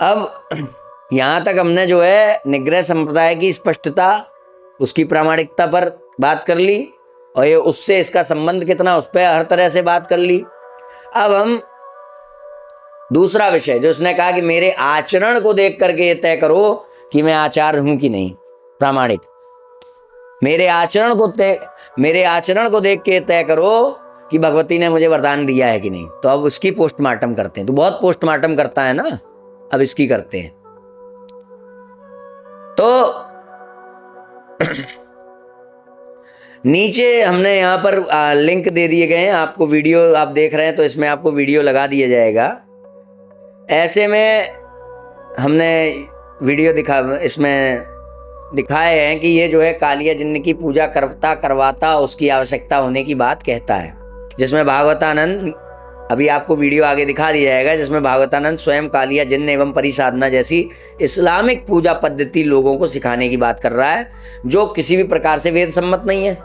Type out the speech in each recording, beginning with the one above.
अब यहाँ तक हमने जो है निग्रह संप्रदाय की स्पष्टता, उसकी प्रामाणिकता पर बात कर ली और ये उससे इसका संबंध कितना, उस पर हर तरह से बात कर ली। अब हम दूसरा विषय जो उसने कहा कि मेरे आचरण को देख करके ये तय करो कि मैं आचार्य हूं कि नहीं, प्रामाणिक। मेरे आचरण को देख के तय करो कि भगवती ने मुझे वरदान दिया है कि नहीं। तो अब उसकी पोस्टमार्टम करते हैं। तो बहुत पोस्टमार्टम करता है ना, अब इसकी करते हैं। तो नीचे हमने यहाँ पर लिंक दे दिए गए हैं, आपको वीडियो आप देख रहे हैं तो इसमें आपको वीडियो लगा दिया जाएगा। ऐसे में हमने वीडियो इसमें दिखाए हैं कि ये जो है कालिया जिन्न की पूजा करवाता उसकी आवश्यकता होने की बात कहता है, जिसमें भागवतानंद, अभी आपको वीडियो आगे दिखा दिया जाएगा, जिसमें भागवतानंद स्वयं कालिया जिन्न एवं परिसाधना जैसी इस्लामिक पूजा पद्धति लोगों को सिखाने की बात कर रहा है, जो किसी भी प्रकार से वेद सम्मत नहीं है।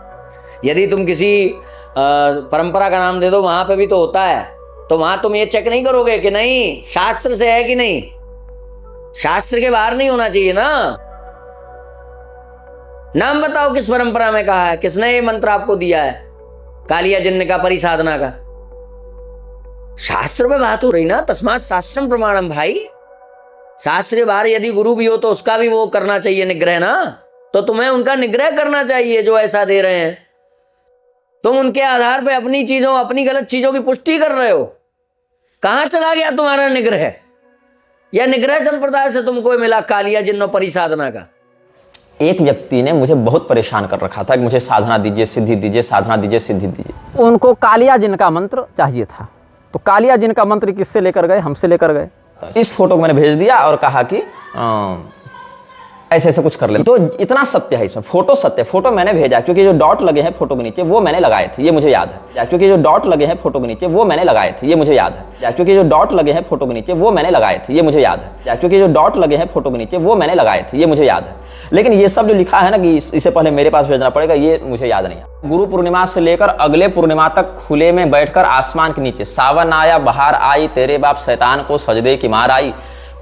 यदि तुम किसी परंपरा का नाम दे दो, वहां पे भी तो होता है, तो वहां तुम ये चेक नहीं करोगे कि नहीं शास्त्र से है कि नहीं, शास्त्र के बाहर नहीं होना चाहिए ना। नाम बताओ किस परंपरा में कहा है, किसने ये मंत्र आपको दिया है कालिया जिन्न का, परिसाधना का। शास्त्र में बात हो रही ना, तस्मात् शास्त्रम प्रमाणम। भाई शास्त्र के बाहर यदि गुरु भी हो तो उसका भी वो करना चाहिए निग्रह ना, तो तुम्हें उनका निग्रह करना चाहिए जो ऐसा दे रहे हैं। तुम उनके आधार पे अपनी गलत चीजों की पुष्टि कर रहे हो। कहां चला गया तुम्हारा निग्रह? या निग्रह संप्रदाय से तुमको मिला कालिया जिन्न परिसाधना का? एक व्यक्ति ने मुझे बहुत परेशान कर रखा था कि मुझे साधना दीजिए, सिद्धि दीजिए, साधना दीजिए, सिद्धि दीजिए। उनको कालिया जिन्न का मंत्र चाहिए था, तो कालिया जिन्न का मंत्र किससे लेकर गए? हमसे लेकर गए। इस फोटो को मैंने भेज दिया और कहा कि ऐसे ऐसे कुछ कर ले। तो इतना सत्य है इसमें, फोटो सत्य। फोटो मैंने भेजा क्योंकि जो डॉट लगे हैं फोटो के नीचे वो मैंने लगाए थे, ये मुझे याद है। क्योंकि जो डॉट लगे हैं फोटो के नीचे वो मैंने लगाए थे, ये मुझे याद है। क्योंकि जो डॉट लगे हैं फोटो के नीचे वो मैंने लगाए थे, ये मुझे याद है। क्योंकि जो डॉट लगे हैं फोटो के नीचे वो मैंने लगाए थे, ये मुझे याद है। लेकिन ये सब जो लिखा है ना कि इससे पहले मेरे पास भेजना पड़ेगा, ये मुझे याद नहीं है। गुरु पूर्णिमा से लेकर अगले पूर्णिमा तक खुले में बैठकर आसमान के नीचे सावन आया बहार आई तेरे बाप शैतान को सजदे की मार आई,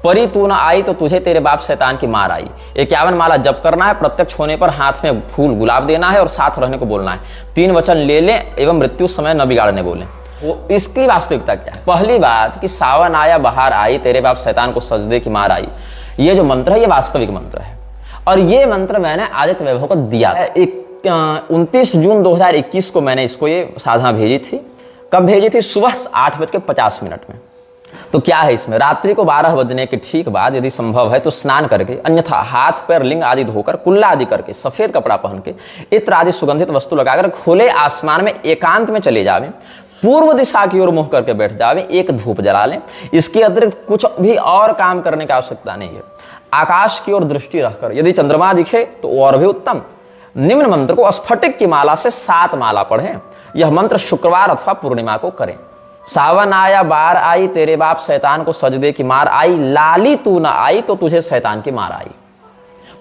परी तू न आई तो तुझे तेरे बाप शैतान की मार आई। 51 माला जप करना है, प्रत्यक्ष होने पर हाथ में फूल गुलाब देना है और साथ रहने को बोलना है। 3 वचन ले लें एवं मृत्यु समय न बिगाड़ने बोले। वो इसकी वास्तविकता क्या है? पहली बात कि सावन आया बहार आई तेरे बाप शैतान को सजदे की मार आई, ये जो मंत्र है ये वास्तविक मंत्र है। और ये मंत्र मैंने आदित्य वैभव को दिया था। 29 जून 2021 को मैंने इसको ये साधना भेजी थी। कब भेजी थी? सुबह 8:50 में। तो क्या है इसमें? रात्रि को 12 बजने के ठीक बाद यदि संभव है तो स्नान करके, अन्यथा हाथ पैर लिंग आदि धोकर, कुल्ला आदि करके, सफेद कपड़ा पहन के, इत्र आदि सुगंधित वस्तु लगाकर खुले आसमान में एकांत में चले जावे, पूर्व दिशा की ओर मुंह करके बैठ जावे, एक धूप जला लें। इसके अतिरिक्त कुछ भी और काम करने की आवश्यकता नहीं है। आकाश की ओर दृष्टि रखकर यदि चंद्रमा दिखे तो और भी उत्तम। निम्न मंत्र को स्फटिक की माला से 7 माला पढ़ें। यह मंत्र शुक्रवार अथवा पूर्णिमा को करें। सावन आया बार आई तेरे बाप शैतान को सजदे की मार आई, लाली तू न आई तो तुझे शैतान की मार आई।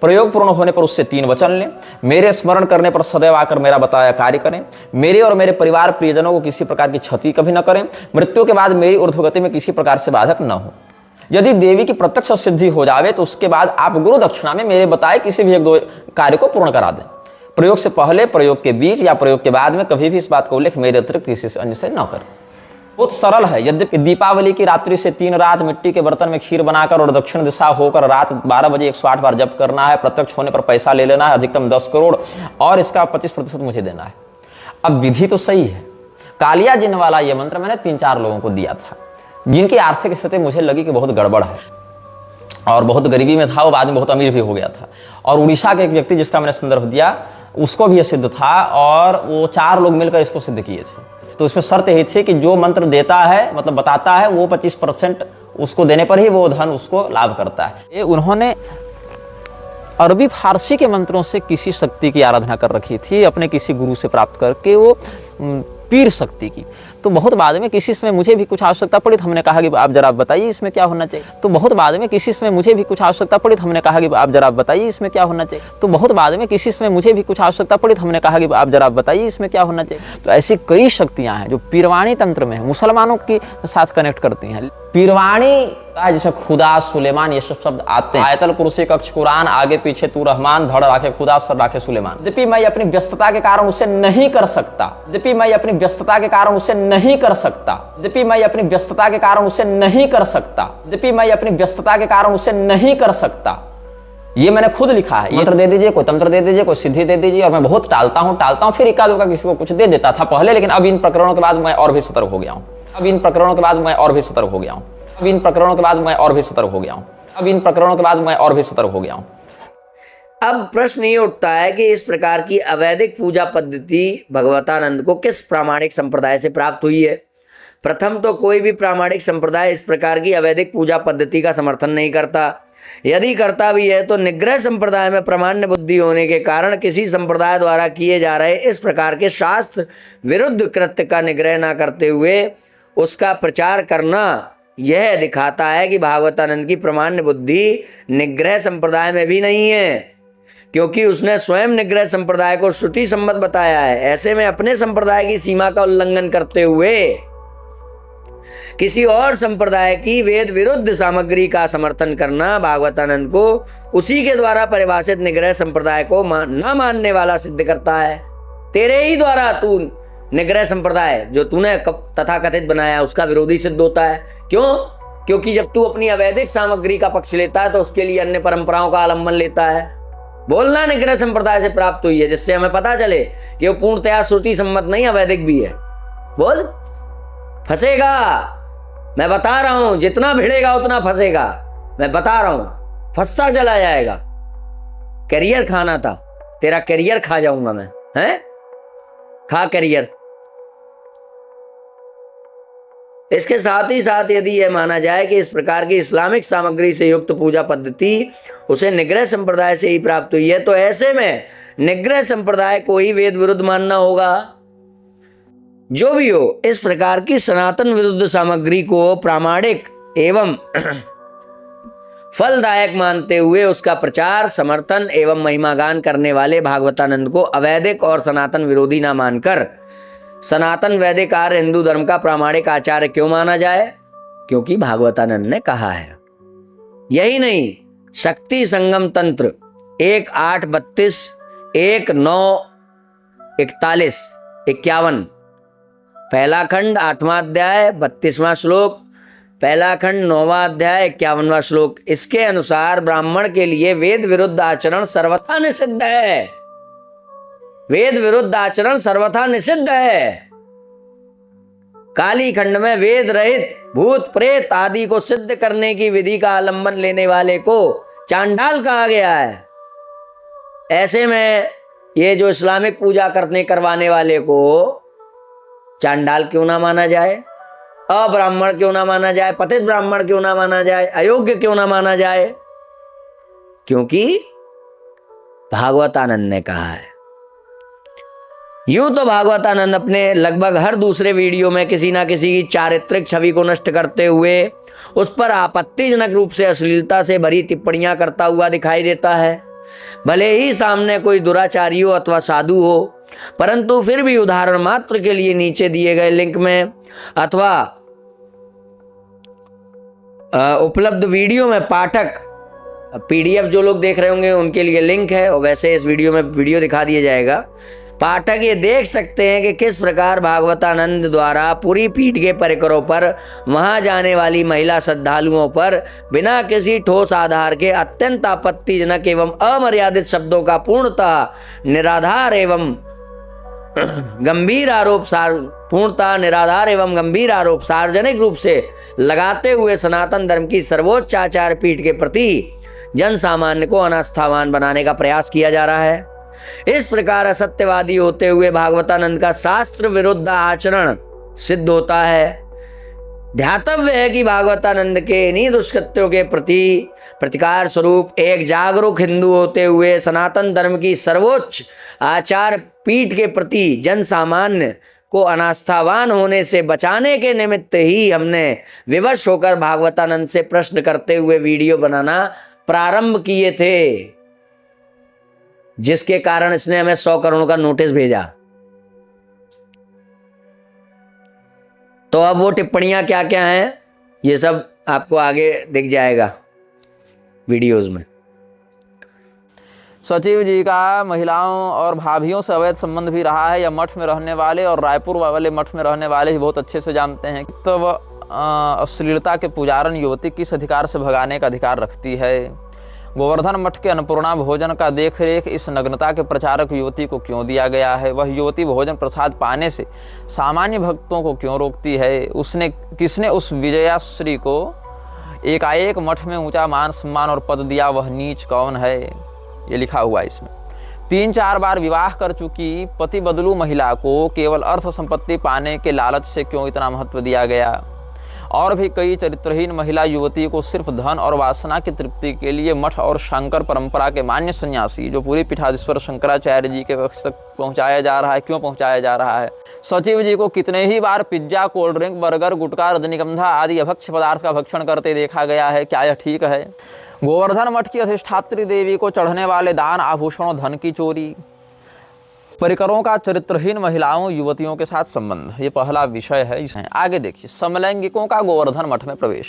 प्रयोग पूर्ण होने पर उससे 3 वचन लें। मेरे स्मरण करने पर सदैव आकर मेरा बताया कार्य करें। मेरे और मेरे परिवार प्रियजनों को किसी प्रकार की क्षति कभी न करें। मृत्यु के बाद मेरी ऊर्ध्वगति में किसी प्रकार से बाधक न हो। यदि देवी की प्रत्यक्ष सिद्धि हो जावे तो उसके बाद आप गुरु दक्षिणा में मेरे बताए किसी भी 1-2 कार्य को पूर्ण करा दें। प्रयोग से पहले, प्रयोग के बीच या प्रयोग के बाद में कभी भी इस बात का उल्लेख मेरे अतिरिक्त किसी अन्य से न करें। बहुत सरल है। यद्यपि दीपावली की रात्रि से 3 रात मिट्टी के बर्तन में खीर बनाकर और दक्षिण दिशा होकर रात 12 बजे 108 बार जप करना है। प्रत्यक्ष होने पर पैसा ले लेना है, अधिकतम 10 करोड़, और इसका 25% मुझे देना है। अब विधि तो सही है। कालिया जिन्न वाला यह मंत्र मैंने 3-4 लोगों को दिया था जिनकी आर्थिक स्थिति मुझे लगी कि बहुत गड़बड़ है और बहुत गरीबी में था, वो बाद में बहुत अमीर भी हो गया था। और उड़ीसा के एक व्यक्ति जिसका मैंने संदर्भ दिया उसको भी यह सिद्ध था, और वो 4 लोग मिलकर इसको सिद्ध किए थे। तो इसमें शर्त यही थी कि जो मंत्र देता है, मतलब बताता है, वो 25% उसको देने पर ही वो धन उसको लाभ करता है। उन्होंने अरबी फारसी के मंत्रों से किसी शक्ति की आराधना कर रखी थी, अपने किसी गुरु से प्राप्त करके, वो पीर शक्ति की। तो बहुत बाद में किसी समय मुझे भी कुछ आवश्यकता पड़ी तो हमने कहा कि आप जरा बताइए इसमें क्या होना चाहिए। तो बहुत बाद में किसी समय मुझे भी कुछ आवश्यकता पड़ी तो हमने कहा कि आप जरा बताइए इसमें क्या होना चाहिए। तो बहुत बाद में किसी समय मुझे भी कुछ आवश्यकता पड़ी तो हमने कहा कि आप जरा बताइए इसमें क्या होना चाहिए। तो ऐसी कई शक्तियां हैं जो पीरवाणी तंत्र में है, मुसलमानों के साथ कनेक्ट करती हैं। पीरवाणी जिसमें खुदा, सुलेमान ये सब शब्द आते हैं। आयतल कुर्सी, कक्ष, कुरान, आगे पीछे तू रहमान, धड़ राखे खुदा, सर राखे सुलेमान। यद्यपि मैं अपनी व्यस्तता के कारण उसे नहीं कर सकता, यद्यपि मैं अपनी व्यस्तता के कारण उसे नहीं कर सकता, यद्यपि मैं अपनी व्यस्तता के कारण उसे नहीं कर सकता, यद्यपि मैं अपनी व्यस्तता के कारण उसे नहीं कर सकता। ये मैंने खुद लिखा है। मंत्र दे दीजिए, कोई तंत्र दे दीजिए, कोई सिद्धि दे दीजिए, और मैं बहुत टालता हूँ, फिर इक्का दुक्का किसी को कुछ दे देता था पहले, लेकिन अब इन प्रकरणों के बाद मैं और भी सतर्क हो गया हूँ। अब इन प्रकरणों के बाद मैं और भी सतर्क हो गया हूँ। अब इन प्रकरणों के बाद मैं और भी सतर्क हो गया हूँ। अब इन प्रकरणों के बाद मैं और भी सतर्क हो गया हूँ। अब प्रश्न ये उठता है कि इस प्रकार की अवैधिक पूजा पद्धति भगवतानंद को किस प्रामाणिक संप्रदाय से प्राप्त हुई है। प्रथम तो कोई भी प्रामाणिक संप्रदाय इस प्रकार की अवैधिक पूजा पद्धति का समर्थन नहीं करता। यदि करता भी है तो निग्रह संप्रदाय में प्रामाण्य बुद्धि होने के कारण किसी संप्रदाय द्वारा किए जा रहे इस प्रकार के शास्त्र विरुद्ध कृत्य का निग्रह न करते हुए उसका प्रचार करना यह दिखाता है कि भागवतानंद की प्रामाण्य बुद्धि निग्रह संप्रदाय में भी नहीं है, क्योंकि उसने स्वयं निग्रह संप्रदाय को श्रुति सम्मत बताया है। ऐसे में अपने संप्रदाय की सीमा का उल्लंघन करते हुए किसी और संप्रदाय की वेद विरुद्ध सामग्री का समर्थन करना भागवतानंद को उसी के द्वारा परिभाषित निग्रह संप्रदाय को न मानने वाला सिद्ध करता है। तेरे ही द्वारा तू निग्रह संप्रदाय जो तूने तथाकथित बनाया उसका विरोधी सिद्ध होता है। क्यों? क्योंकि जब तू अपनी अवैधिक सामग्री का पक्ष लेता है तो उसके लिए अन्य परंपराओं का आलंबन लेता है। बोलना निग्रह संप्रदाय से प्राप्त हुई है, जिससे हमें पता चले कि वो पूर्णतया श्रुति सम्मत नहीं, अवैधिक भी है। बोल, फंसेगा। मैं बता रहा हूं, जितना भिड़ेगा उतना फंसेगा। मैं बता रहा हूं, फंसता चला जाएगा। करियर खाना था, तेरा करियर खा जाऊंगा मैं। हैं? खा करियर। इसके साथ ही साथ यदि यह माना जाए कि इस प्रकार की इस्लामिक सामग्री से युक्त पूजा पद्धति उसे निग्रह संप्रदाय से ही प्राप्त हुई है, तो ऐसे में निग्रह संप्रदाय को ही वेद विरुद्ध मानना होगा। जो भी हो, इस प्रकार की सनातन विरुद्ध सामग्री को प्रामाणिक एवं फलदायक मानते हुए उसका प्रचार, समर्थन एवं महिमागान करने वाले भागवतानंद को अवैधिक और सनातन विरोधी न मानकर सनातन वैदिक आर्य हिंदू धर्म का प्रामाणिक आचार्य क्यों माना जाए? क्योंकि भागवतानंद ने कहा है। यही नहीं, शक्ति संगम तंत्र 1:8-32, 1:9-41, 51, पहला खंड 8वां अध्याय 32वां श्लोक, पहला खंड 9वां अध्याय 51वां श्लोक। इसके अनुसार ब्राह्मण के लिए वेद विरुद्ध आचरण सर्वथा निषिद्ध है। वेद विरुद्ध आचरण सर्वथा निषिद्ध है। काली खंड में वेद रहित भूत प्रेत आदि को सिद्ध करने की विधि का आलंबन लेने वाले को चांडाल कहा गया है। ऐसे में ये जो इस्लामिक पूजा करवाने वाले को चांडाल क्यों ना माना जाए, अब्राह्मण क्यों ना माना जाए, पतित ब्राह्मण क्यों ना माना जाए, अयोग्य क्यों ना माना जाए? क्योंकि भागवतानंद ने कहा है। यूं तो भागवतानंद अपने लगभग हर दूसरे वीडियो में किसी ना किसी की चारित्रिक छवि को नष्ट करते हुए उस पर आपत्तिजनक रूप से अश्लीलता से भरी टिप्पणियां करता हुआ दिखाई देता है। भले ही सामने कोई दुराचारी हो अथवा साधु हो, परंतु फिर भी उदाहरण मात्र के लिए नीचे दिए गए लिंक में अथवा उपलब्ध वीडियो में पाठक PDF जो लोग देख रहे होंगे उनके लिए लिंक है, और वैसे इस वीडियो में वीडियो दिखा दिया जाएगा। पाठक ये देख सकते हैं कि किस प्रकार भागवतानंद द्वारा पूरी पीठ के परिकरों पर वहां जाने वाली महिला श्रद्धालुओं पर बिना किसी ठोस आधार के अत्यंत आपत्तिजनक एवं अमर्यादित शब्दों का पूर्णतः निराधार एवं गंभीर आरोप सार्वजनिक रूप से लगाते हुए सनातन धर्म की सर्वोच्च आचार्य पीठ के प्रति जन सामान्य को अनास्थावान बनाने का प्रयास किया जा रहा है। इस प्रकार असत्यवादी होते हुए भागवतानंद का शास्त्र विरुद्ध आचरण सिद्ध होता है। ध्यातव्य है कि भागवतानंद के इन्हीं दुष्कृत्यों के प्रति प्रतिकार स्वरूप एक जागरूक हिंदू होते हुए सनातन धर्म की सर्वोच्च आचार्य पीठ के प्रति जन सामान्य को अनास्थावान होने से बचाने के निमित्त ही हमने विवश होकर भागवतानंद से प्रश्न करते हुए वीडियो बनाना प्रारंभ किए थे, जिसके कारण इसने हमें 100 करोड़ का नोटिस भेजा। तो अब वो टिप्पणियां क्या क्या हैं ये सब आपको आगे दिख जाएगा वीडियोस में। सचिव जी का महिलाओं और भाभियों से अवैध संबंध भी रहा है। यह मठ में रहने वाले और रायपुर वाले मठ में रहने वाले ही बहुत अच्छे से जानते हैं। तो वह अश्लीलता के पुजारन युवती किस अधिकार से भगाने का अधिकार रखती है? गोवर्धन मठ के अन्नपूर्णा भोजन का देखरेख इस नग्नता के प्रचारक युवती को क्यों दिया गया है? वह युवती भोजन प्रसाद पाने से सामान्य भक्तों को क्यों रोकती है? किसने उस विजयाश्री को एकाएक मठ में ऊंचा मान सम्मान और पद दिया? वह नीच कौन है? ये लिखा हुआ है इसमें। 3-4 बार विवाह कर चुकी पति बदलू महिला को केवल अर्थ संपत्ति पाने के लालच से क्यों इतना महत्व दिया गया? और भी कई चरित्रहीन महिला युवती को सिर्फ धन और वासना की तृप्ति के लिए मठ और शंकर परंपरा के मान्य सन्यासी जो पूरी पीठाधीश्वर शंकराचार्य जी के कक्ष तक पहुंचाया जा रहा है, क्यों पहुंचाया जा रहा है? सचिव जी को कितने ही बार पिज्जा, कोल्ड ड्रिंक, बर्गर, गुटखा, रजनीगंधा आदि अभक्ष्य पदार्थ का भक्षण करते देखा गया है? क्या यह ठीक है? गोवर्धन मठ की अधिष्ठात्री देवी को चढ़ने वाले दान, आभूषणों, धन की चोरी, परिकरों का चरित्रहीन महिलाओं युवतियों के साथ संबंध, ये पहला विषय है। आगे देखिए, समलैंगिकों का गोवर्धन मठ में प्रवेश।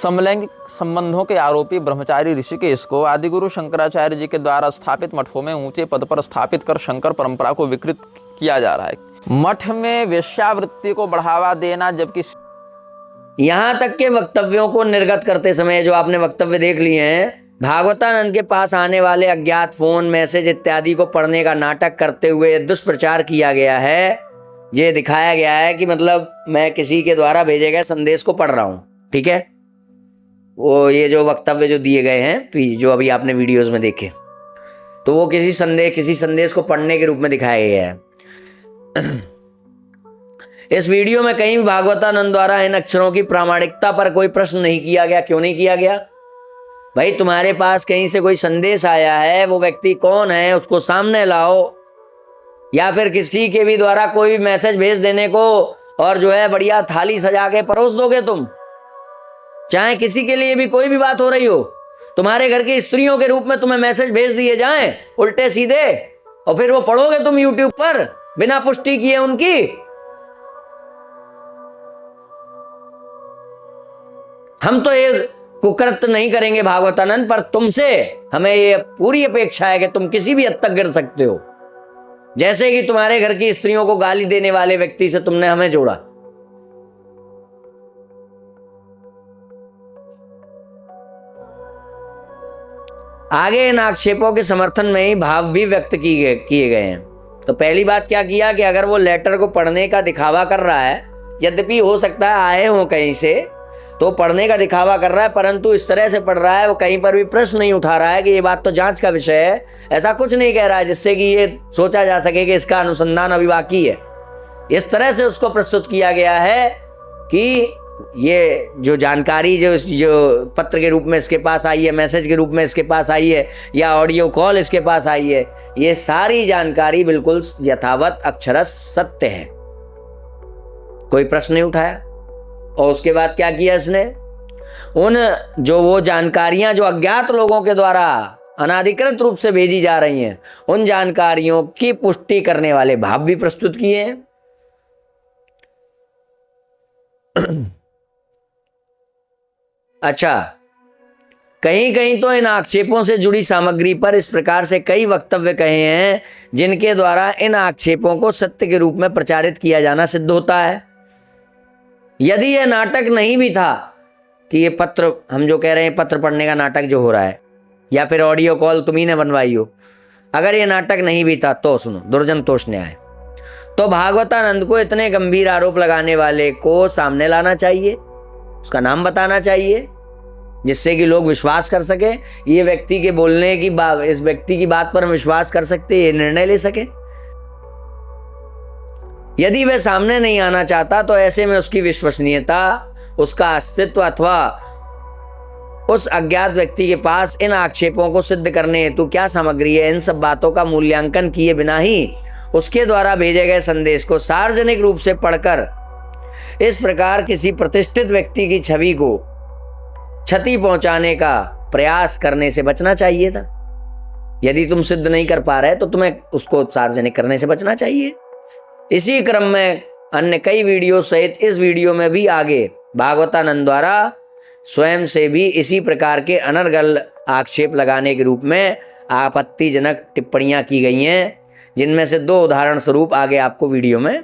समलैंगिक संबंधों के आरोपी ब्रह्मचारी ऋषिकेश को आदिगुरु शंकराचार्य जी के द्वारा स्थापित मठों में ऊंचे पद पर स्थापित कर शंकर परंपरा को विकृत किया जा रहा है। मठ में वेश्यावृत्ति को बढ़ावा देना, जबकि यहाँ तक के वक्तव्यों को निर्गत करते समय जो आपने वक्तव्य देख लिए हैं, भागवतानंद के पास आने वाले अज्ञात फोन, मैसेज इत्यादि को पढ़ने का नाटक करते हुए दुष्प्रचार किया गया है। ये दिखाया गया है कि मतलब मैं किसी के द्वारा भेजे गए संदेश को पढ़ रहा हूँ, ठीक है। वो ये जो वक्तव्य जो दिए गए हैं, जो अभी आपने वीडियोस में देखे, तो वो किसी संदेश को पढ़ने के रूप में दिखाया गया है। इस वीडियो में कहीं भी भागवतानंद द्वारा इन अक्षरों की प्रामाणिकता पर कोई प्रश्न नहीं किया गया। क्यों नहीं किया गया? भाई, तुम्हारे पास कहीं से कोई संदेश आया है, वो व्यक्ति कौन है उसको सामने लाओ, या फिर किसी के भी द्वारा कोई भी मैसेज भेज देने को और जो है बढ़िया थाली सजा के परोस दोगे तुम। चाहे किसी के लिए भी कोई भी बात हो रही हो, तुम्हारे घर की स्त्रियों के रूप में तुम्हें मैसेज भेज दिए जाएं उल्टे सीधे, और फिर वो पढ़ोगे तुम यूट्यूब पर बिना पुष्टि किए उनकी। हम तो ये कुकृत्य नहीं करेंगे भागवतानंद, पर तुमसे हमें ये पूरी अपेक्षा है कि तुम किसी भी हद तक गिर सकते हो, जैसे कि तुम्हारे घर की स्त्रियों को गाली देने वाले व्यक्ति से तुमने हमें जोड़ा। आगे इन आक्षेपों के समर्थन में ही भाव भी व्यक्त किए गए हैं। तो पहली बात क्या किया कि अगर वो लेटर को पढ़ने का दिखावा कर रहा है, यद्यपि हो सकता है आए हो कहीं से तो पढ़ने का दिखावा कर रहा है, परंतु इस तरह से पढ़ रहा है, वो कहीं पर भी प्रश्न नहीं उठा रहा है कि ये बात तो जांच का विषय है, ऐसा कुछ नहीं कह रहा है जिससे कि ये सोचा जा सके कि इसका अनुसंधान अभी बाकी है। इस तरह से उसको प्रस्तुत किया गया है कि ये जो जानकारी जो पत्र के रूप में इसके पास आई है, मैसेज के रूप में इसके पास आई है, या ऑडियो कॉल इसके पास आई है, ये सारी जानकारी बिल्कुल यथावत अक्षरश सत्य है। कोई प्रश्न नहीं उठाया। और उसके बाद क्या किया इसने? वो जानकारियां जो अज्ञात लोगों के द्वारा अनाधिकृत रूप से भेजी जा रही हैं, उन जानकारियों की पुष्टि करने वाले भाव भी प्रस्तुत किए हैं। अच्छा, कहीं कहीं तो इन आक्षेपों से जुड़ी सामग्री पर इस प्रकार से कई वक्तव्य कहे हैं जिनके द्वारा इन आक्षेपों को सत्य के रूप में प्रचारित किया जाना सिद्ध होता है। यदि यह नाटक नहीं भी था कि ये पत्र, हम जो कह रहे हैं पत्र पढ़ने का नाटक जो हो रहा है, या फिर ऑडियो कॉल तुम्ही ने बनवाई हो, अगर ये नाटक नहीं भी था तो सुनो, दुर्जन तोष न्याय, तो भागवतानंद को इतने गंभीर आरोप लगाने वाले को सामने लाना चाहिए, उसका नाम बताना चाहिए, जिससे कि लोग विश्वास कर सके, ये व्यक्ति के बोलने की इस व्यक्ति की बात पर हम विश्वास कर सकते, ये निर्णय ले सके। यदि वह सामने नहीं आना चाहता तो ऐसे में उसकी विश्वसनीयता, उसका अस्तित्व अथवा उस अज्ञात व्यक्ति के पास इन आक्षेपों को सिद्ध करने हेतु क्या सामग्री है, इन सब बातों का मूल्यांकन किए बिना ही उसके द्वारा भेजे गए संदेश को सार्वजनिक रूप से पढ़कर इस प्रकार किसी प्रतिष्ठित व्यक्ति की छवि को क्षति पहुंचाने का प्रयास करने से बचना चाहिए था। यदि तुम सिद्ध नहीं कर पा रहे तो तुम्हें उसको सार्वजनिक करने से बचना चाहिए। इसी क्रम में अन्य कई वीडियो सहित इस वीडियो में भी आगे भागवतानंद द्वारा स्वयं से भी इसी प्रकार के अनर्गल आक्षेप लगाने के रूप में आपत्तिजनक टिप्पणियां की गई हैं, जिनमें से 2 उदाहरण स्वरूप आगे आपको वीडियो में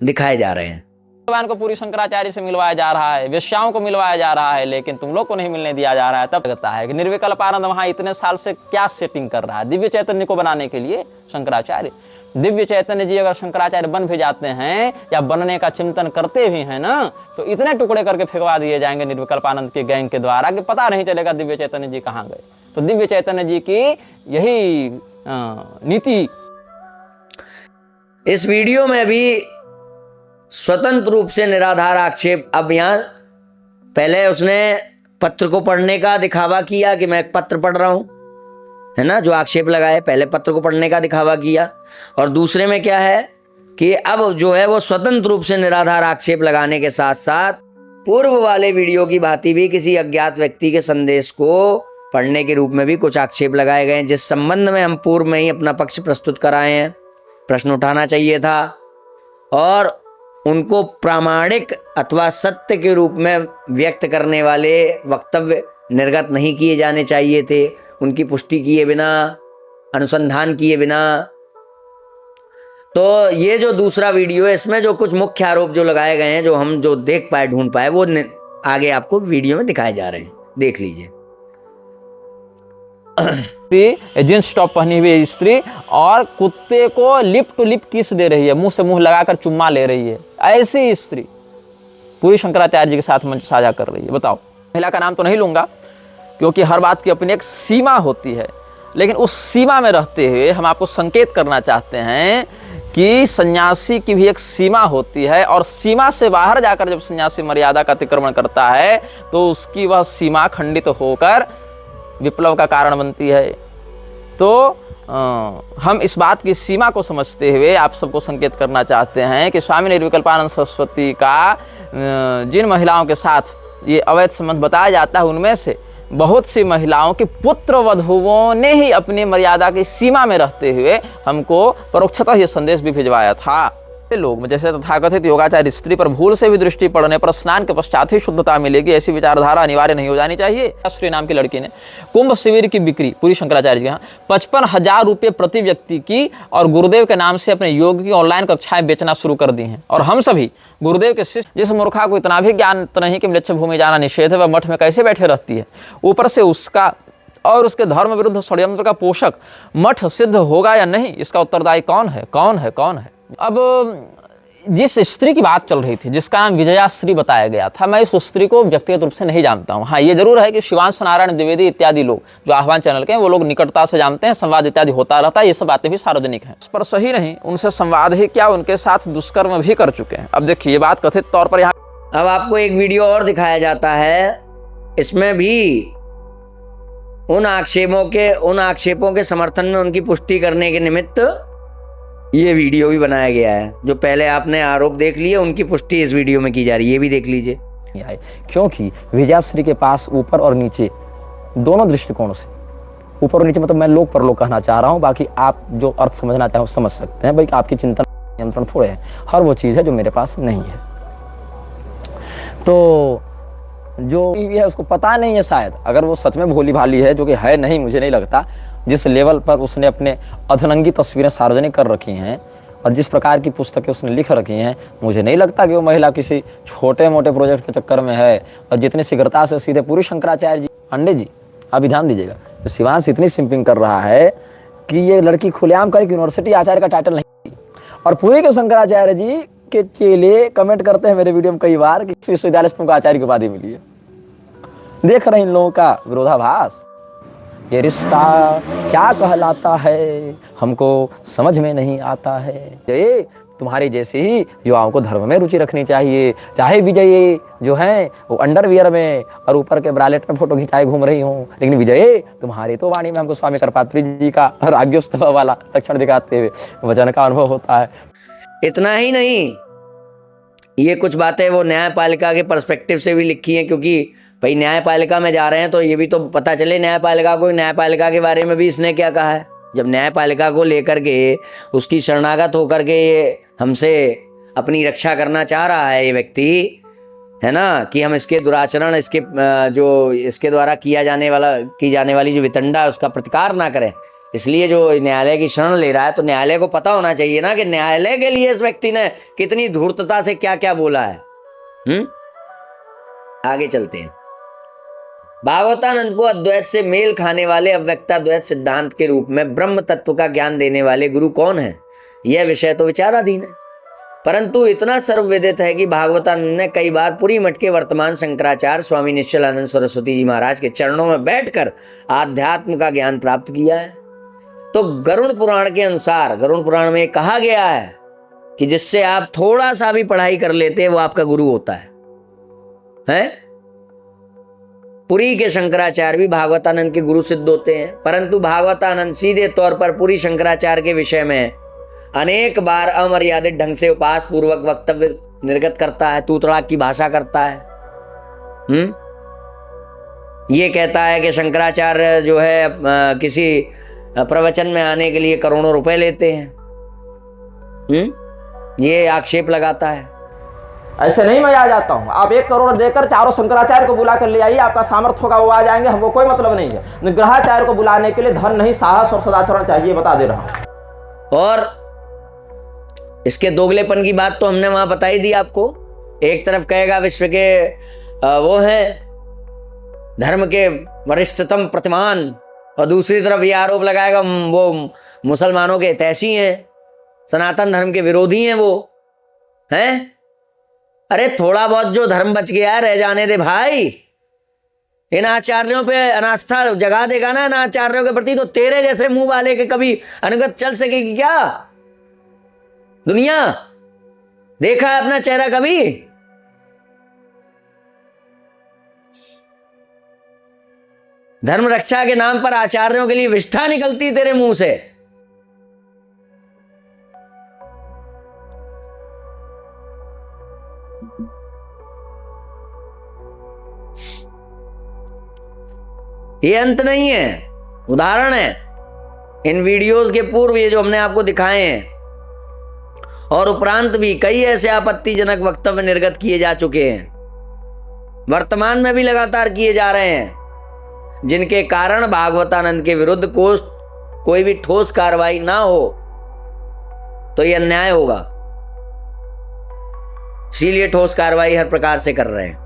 दिखाए जा रहे हैं। भगवान को पूरी शंकराचार्य से मिलवाया जा रहा है, वेश्याओं को मिलवाया जा रहा है, लेकिन तुम लोग को नहीं मिलने दिया जा रहा है। तब लगता है कि निर्विकल्पानंद वहां इतने साल से क्या सेटिंग कर रहा है दिव्य चैतन्य को बनाने के लिए। शंकराचार्य, दिव्य चैतन्य जी अगर शंकराचार्य बन भी जाते हैं या बनने का चिंतन करते भी हैं ना, तो इतने टुकड़े करके फेंकवा दिए जाएंगे निर्विकल्पानंद के गैंग के द्वारा कि पता नहीं चलेगा दिव्य चैतन्य जी कहाँ गए। तो दिव्य चैतन्य जी की यही नीति। इस वीडियो में भी स्वतंत्र रूप से निराधार आक्षेप, अब यहाँ पहले उसने पत्र को पढ़ने का दिखावा किया कि मैं एक पत्र पढ़ रहा हूं, है ना, जो आक्षेप लगाए, पहले पत्र को पढ़ने का दिखावा किया, और दूसरे में क्या है कि अब जो है वो स्वतंत्र रूप से निराधार आक्षेप लगाने के साथ साथ पूर्व वाले वीडियो की भांति भी किसी अज्ञात व्यक्ति के संदेश को पढ़ने के रूप में भी कुछ आक्षेप लगाए गए, जिस संबंध में हम पूर्व में ही अपना पक्ष प्रस्तुत कराए हैं। प्रश्न उठाना चाहिए था और उनको प्रामाणिक अथवा सत्य के रूप में व्यक्त करने वाले वक्तव्य निर्गत नहीं किए जाने चाहिए थे, उनकी पुष्टि किए बिना, अनुसंधान किए बिना। तो ये जो दूसरा वीडियो है, इसमें जो कुछ मुख्य आरोप जो लगाए गए हैं, जो हम जो देख पाए, ढूंढ पाए, वो आगे आपको वीडियो में दिखाए जा रहे हैं, देख लीजिए। जींस टॉप पहनी हुई स्त्री और कुत्ते को लिप टू लिप किस दे रही है, मुंह से मुंह लगाकर चुम्मा ले रही है, ऐसी स्त्री पूरी शंकराचार्य जी के साथ मंच साझा कर रही है। बताओ, महिला का नाम तो नहीं लूंगा क्योंकि हर बात की अपनी एक सीमा होती है, लेकिन उस सीमा में रहते हुए हम आपको संकेत करना चाहते हैं कि सन्यासी की भी एक सीमा होती है, और सीमा से बाहर जाकर जब सन्यासी मर्यादा का अतिक्रमण करता है तो उसकी वह सीमा खंडित होकर विप्लव का कारण बनती है। तो हम इस बात की सीमा को समझते हुए आप सबको संकेत करना चाहते हैं कि स्वामी निर्विकल्पानंद सरस्वती का जिन महिलाओं के साथ ये अवैध संबंध बताया जाता है, उनमें से बहुत सी महिलाओं के पुत्र वधुओं ने ही अपनी मर्यादा की सीमा में रहते हुए हमको परोक्षतः ये संदेश भी भिजवाया था। लोग जैसे तथाकथित योगाचार्य स्त्री पर भूल से भी दृष्टि पड़ने पर स्नान के पश्चात ही शुद्धता मिलेगी, ऐसी विचारधारा अनिवार्य नहीं हो जानी चाहिए। श्री नाम की लड़की ने कुंभ शिविर की बिक्री पूरी शंकराचार्य के यहाँ 55,000 रुपये प्रति व्यक्ति की और गुरुदेव के नाम से अपने योग की ऑनलाइन कक्षाएं बेचना शुरू कर दी हैं। और हम सभी गुरुदेव के शिष्य, जिस मूर्खा को इतना भी ज्ञान नहीं कि मृच्छ भूमि जाना निषेध है, वह मठ में कैसे बैठे रहती है, ऊपर से उसका और उसके धर्म विरुद्ध षड्यंत्र का पोषक मठ सिद्ध होगा या नहीं, इसका उत्तरदायी कौन है, कौन है, कौन है। अब जिस स्त्री की बात चल रही थी, जिसका नाम विजया श्री बताया गया था, मैं इस स्त्री को व्यक्तिगत रूप से नहीं जानता हूँ। हाँ, ये जरूर है कि शिवांश नारायण द्विवेदी इत्यादि लोग जो आह्वान चैनल के हैं, वो लोग निकटता से जानते हैं, संवाद इत्यादि होता रहता है, ये सब बातें भी सार्वजनिक हैं। इस पर सही नहीं, उनसे संवाद ही क्या, उनके साथ दुष्कर्म भी कर चुके हैं। अब देखिए, ये बात कथित तौर पर यहाँ अब आपको एक वीडियो और दिखाया जाता है, इसमें भी उन आक्षेपों के समर्थन में उनकी पुष्टि करने के निमित्त ये वीडियो भी बनाया गया है। जो पहले आपने आरोप देख लिए, उनकी पुष्टि इस वीडियो में की जा रही है, ये भी देख लीजिए। क्योंकि विजयाश्री के पास ऊपर और नीचे दोनों दृष्टिकोणों से, ऊपर और नीचे मतलब मैं लोक परलोक कहना चाह रहा हूँ, बाकी आप जो अर्थ समझना चाहें समझ सकते हैं। भाई, आपकी चिंतन नियंत्रण थोड़े हैं, हर वो चीज़ है जो मेरे पास नहीं है। तो जो है उसको पता नहीं है, शायद अगर वो सच में भोली भाली है, जो कि है नहीं, मुझे नहीं लगता। जिस लेवल पर उसने अपने अधनंगी तस्वीरें सार्वजनिक कर रखी हैं और जिस प्रकार की पुस्तकें उसने लिख रखी हैं, मुझे नहीं लगता कि वो महिला किसी छोटे मोटे प्रोजेक्ट के चक्कर में है। और जितनी शीघ्रता से सीधे पूरी शंकराचार्य जी, अंडे जी आप ध्यान दीजिएगा, तो शिवांश इतनी सिंपिंग कर रहा है कि ये लड़की खुलेआम कर यूनिवर्सिटी आचार्य का टाइटल नहीं। और पूरी के शंकराचार्य जी के चेले कमेंट करते हैं मेरे वीडियो में कई बार कि विश्वविद्यालय से तुमको आचार्य की उपाधि मिली है। देख रहे हैं इन लोगों का विरोधाभास। ये रिश्ता क्या कहलाता है हमको समझ में नहीं आता है। ये तुम्हारे जैसे ही युवाओं को धर्म में रुचि रखनी चाहिए। चाहे विजय जो हैं वो अंडरवियर में और ऊपर के ब्रालेट में फोटो खिंचाए घूम रही हूँ, लेकिन विजय तुम्हारी तो वाणी में हमको स्वामी करपात्री जी का राज्योत्सव वाला लक्षण दिखाते हुए वचन का अनुभव होता है। इतना ही नहीं, ये कुछ बातें वो न्यायपालिका के पर्सपेक्टिव से भी लिखी हैं, क्योंकि भाई न्यायपालिका में जा रहे हैं तो ये भी तो पता चले न्यायपालिका को, न्यायपालिका के बारे में भी इसने क्या कहा है। जब न्यायपालिका को लेकर के उसकी शरणागत होकर के ये हमसे अपनी रक्षा करना चाह रहा है ये व्यक्ति, है ना, कि हम इसके दुराचरण, इसके जो इसके द्वारा की जाने वाली जो वितंडा है उसका प्रतिकार ना करें। इसलिए जो न्यायालय की शरण ले रहा है, तो न्यायालय को पता होना चाहिए ना कि न्यायालय के लिए इस व्यक्ति ने कितनी धूर्तता से क्या क्या बोला है। आगे चलते हैं। भागवतानंद को अद्वैत से मेल खाने वाले अव्यक्ताद्वैत सिद्धांत के रूप में ब्रह्म तत्व का ज्ञान देने वाले गुरु कौन है, यह विषय तो विचाराधीन है। परंतु इतना सर्वविदित है कि भागवतानंद ने कई बार पुरी मठ के वर्तमान शंकराचार्य स्वामी निश्चलानंद सरस्वती जी महाराज के चरणों में बैठकर आध्यात्म का ज्ञान प्राप्त किया है। तो गरुड़ पुराण के अनुसार, गरुड़ पुराण में कहा गया है कि जिससे आप थोड़ा सा भी पढ़ाई कर लेते हैं वो आपका गुरु होता है? पुरी के शंकराचार्य भी भागवतानंद के गुरु सिद्ध होते हैं। परंतु भागवतानंद सीधे तौर पर पुरी शंकराचार्य के विषय में अनेक बार अमर्यादित ढंग से उपास पूर्वक वक्तव्य निर्गत करता है, तूतड़ाक की भाषा करता है। ये कहता है कि शंकराचार्य जो है किसी प्रवचन में आने के लिए करोड़ों रुपए लेते हैं। ये आक्षेप लगाता है। ऐसे नहीं मैं आ जाता हूँ, आप 1 करोड़ देकर चारों शंकराचार्य को बुला कर ले आइए, आपका सामर्थ्य होगा वो आ जाएंगे, हमको कोई मतलब नहीं है। निग्रहाचार्य को बुलाने के लिए धन नहीं, साहस और सदाचरण चाहिए, बता दे रहा हूँ। और इसके दोगलेपन की बात तो हमने वहां बता ही दी आपको। एक तरफ कहेगा विश्व के वो हैं धर्म के वरिष्ठतम प्रतिमान, और दूसरी तरफ ये आरोप लगाएगा वो मुसलमानों के हितैषी हैं, सनातन धर्म के विरोधी हैं वो हैं। अरे थोड़ा बहुत जो धर्म बच गया है रह जाने दे भाई। इन आचार्यों पे अनास्था जगा देगा ना इन आचार्यों के प्रति, तो तेरे जैसे मुंह वाले के कभी अनुगत चल सकेगी क्या दुनिया? देखा है अपना चेहरा कभी? धर्म रक्षा के नाम पर आचार्यों के लिए विष्ठा निकलती तेरे मुंह से। ये अंत नहीं है, उदाहरण है। इन वीडियोस के पूर्व ये जो हमने आपको दिखाए हैं और उपरांत भी कई ऐसे आपत्तिजनक वक्तव्य निर्गत किए जा चुके हैं, वर्तमान में भी लगातार किए जा रहे हैं, जिनके कारण भागवतानंद के विरुद्ध कोई भी ठोस कार्रवाई ना हो तो यह अन्याय होगा। इसीलिए ठोस कार्रवाई हर प्रकार से कर रहे हैं।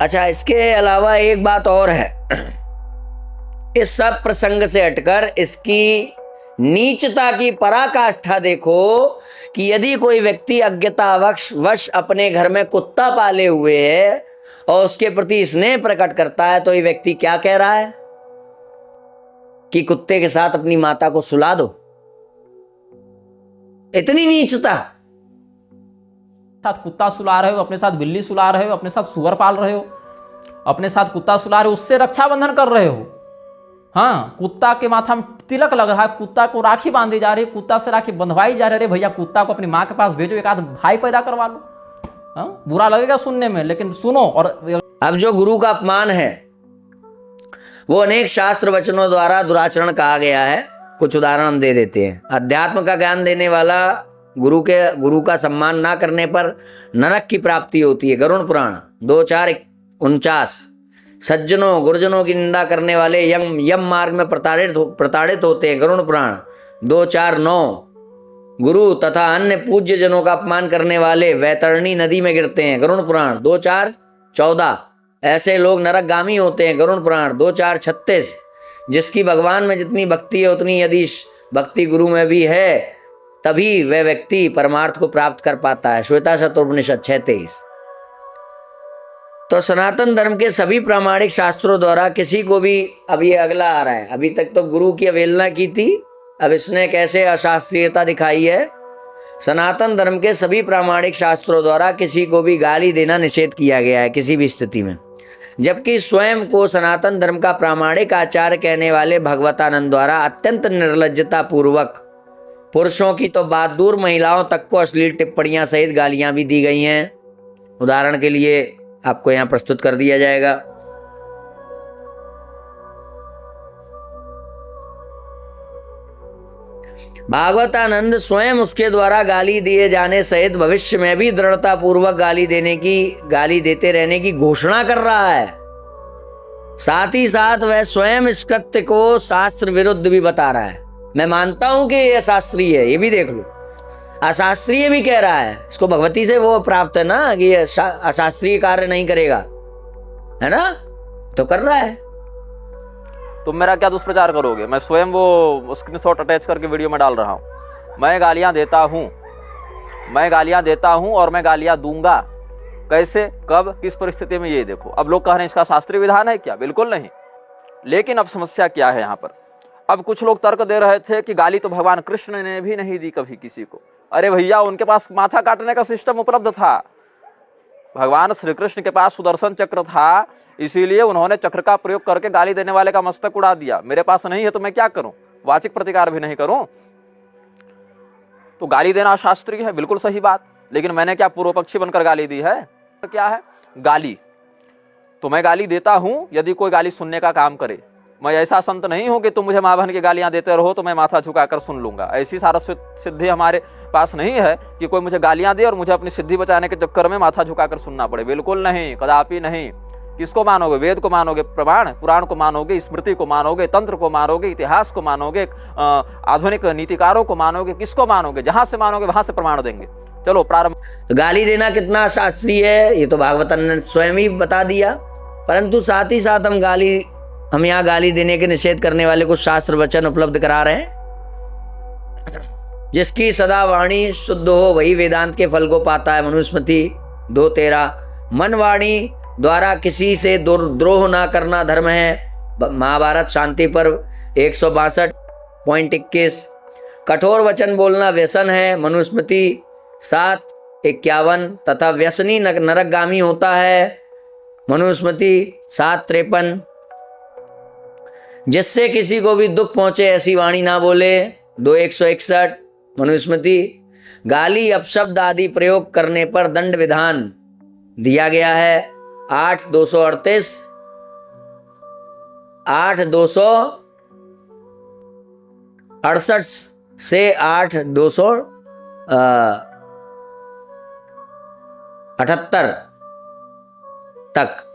अच्छा, इसके अलावा एक बात और है। इस सब प्रसंग से हटकर इसकी नीचता की पराकाष्ठा देखो कि यदि कोई व्यक्ति अज्ञतावश अपने घर में कुत्ता पाले हुए है और उसके प्रति स्नेह प्रकट करता है, तो ये व्यक्ति क्या कह रहा है कि कुत्ते के साथ अपनी माता को सुला दो। इतनी नीचता। साथ कुत्ता सुला रहे हो, अपने साथ बिल्ली सुला रहे हो, अपने साथ सुअर पाल रहे हो, अपने साथ कुत्ता सुला रहे हो, उससे रक्षाबंधन कर रहे हो। हाँ, कुत्ता के माथा में तिलक लग रहा है, कुत्ता को राखी बांधी जा रही है, कुत्ता से राखी बंधवाई जा रही है। अरे भैया, कुत्ता को अपनी माँ के पास भेजो, एक आध भाई पैदा करवा लो। हाँ, बुरा लगेगा सुनने में, लेकिन सुनो। और अब जो गुरु का अपमान है वो अनेक शास्त्र वचनों द्वारा दुराचरण कहा गया है। कुछ उदाहरण हम दे देते हैं। अध्यात्म का ज्ञान देने वाला गुरु का सम्मान ना करने पर नरक की प्राप्ति होती है। गरुड़ पुराण 2:4-49। सज्जनों गुरुजनों की निंदा करने वाले यम मार्ग में प्रताड़ित होते हैं। गरुड़ पुराण 2:4-9। गुरु तथा अन्य पूज्य जनों का अपमान करने वाले वैतरणी नदी में गिरते हैं। गरुड़ पुराण 2:4-14। ऐसे लोग नरकगामी होते हैं। गरुड़ पुराण 2:4-36। जिसकी भगवान में जितनी भक्ति है उतनी यदि भक्ति गुरु में भी है तभी वह व्यक्ति परमार्थ को प्राप्त कर पाता है। श्वेता शतोपनिषद 6:23। तो सनातन धर्म के सभी प्रामाणिक शास्त्रों द्वारा किसी को भी, अब ये अगला आ रहा है, अभी तक तो गुरु की अवहेलना की थी, अब इसने कैसे अशास्त्रीयता दिखाई है। सनातन धर्म के सभी प्रामाणिक शास्त्रों द्वारा किसी को भी गाली देना निषेध किया गया है किसी भी स्थिति में, जबकि स्वयं को सनातन धर्म का प्रामाणिक आचार्य कहने वाले भगवतानंद द्वारा अत्यंत निर्लज्जता पूर्वक पुरुषों की तो बात दूर, महिलाओं तक को अश्लील टिप्पणियां सहित गालियां भी दी गई हैं। उदाहरण के लिए आपको यहां प्रस्तुत कर दिया जाएगा। भागवतानंद स्वयं उसके द्वारा गाली दिए जाने सहित भविष्य में भी दृढ़ता पूर्वक गाली देते रहने की घोषणा कर रहा है। साथ ही साथ वह स्वयं इस कृत्य को शास्त्र विरुद्ध भी बता रहा है। मैं मानता हूं कि यह शास्त्रीय है, ये भी देख लो। अशास्त्रीय भी कह रहा है, इसको भगवती से वो प्राप्त है ना कि ये अशास्त्रीय कार्य नहीं करेगा, है ना, तो कर रहा है। तुम मेरा क्या दुष्प्रचार करोगे? मैं स्वयं वो स्क्रीनशॉट अटैच करके वीडियो में डाल रहा हूँ। मैं गालियाँ देता हूँ और मैं गालियाँ दूंगा। कैसे, कब, किस परिस्थिति में, ये देखो। अब लोग कह रहे हैं इसका शास्त्रीय विधान है क्या? बिल्कुल नहीं। लेकिन अब समस्या क्या है यहाँ पर? अब कुछ लोग तर्क दे रहे थे कि गाली तो भगवान कृष्ण ने भी नहीं दी कभी किसी को। अरे भैया, उनके पास माथा काटने का सिस्टम उपलब्ध था। भगवान श्री कृष्ण के पास सुदर्शन चक्र था, इसीलिए उन्होंने चक्र का प्रयोग करके गाली देने वाले का मस्तक उड़ा दिया। मेरे पास नहीं है तो मैं क्या करूं? वाचिक प्रतिकार भी नहीं करूं? तो गाली देना शास्त्रीय है, बिल्कुल सही बात। लेकिन मैंने क्या पूर्व पक्षी बनकर गाली दी है? तो क्या है गाली? तो मैं गाली देता हूं यदि कोई गाली सुनने का काम करे। मैं ऐसा संत नहीं हूं कि तुम मुझे माँ बहन की गालियां देते रहो तो मैं माथा झुकाकर सुन लूंगा। ऐसी सारस्वत सिद्धि हमारे पास नहीं है कि कोई मुझे गालियां दे और मुझे अपनी सिद्धि बचाने के चक्कर में माथा झुकाकर सुनना पड़े। बिल्कुल नहीं, कदापि नहीं। किसको मानोगे? वेद को मानोगे, प्रमाण पुराण को मानोगे, स्मृति को मानोगे, तंत्र को मानोगे, इतिहास को मानोगे, आधुनिक नीतिकारों को मानोगे? किसको मानोगे? जहां से मानोगे वहां से प्रमाण देंगे। चलो प्रारंभ। तो गाली देना कितना शास्त्रीय है ये तो भागवतन ने स्वयं ही बता दिया। परंतु साथ ही साथ हम यहाँ गाली देने के निषेध करने वाले कुछ शास्त्र वचन उपलब्ध करा रहे हैं। जिसकी सदा वाणी शुद्ध हो वही वेदांत के फल को पाता है। मनुस्मृति 2:13। मन वाणी द्वारा किसी से द्रोह ना करना धर्म है। महाभारत शांति पर्व 162.21। कठोर वचन बोलना व्यसन है। मनुस्मृति 7:51 तथा व्यसनी नरकगामी होता है। मनुस्मृति 7:53। जिससे किसी को भी दुख पहुंचे ऐसी वाणी ना बोले। 2:161। मनुस्मृति। गाली अपशब्द आदि प्रयोग करने पर दंड विधान दिया गया है। 8:238 8:268 से 8:278 तक।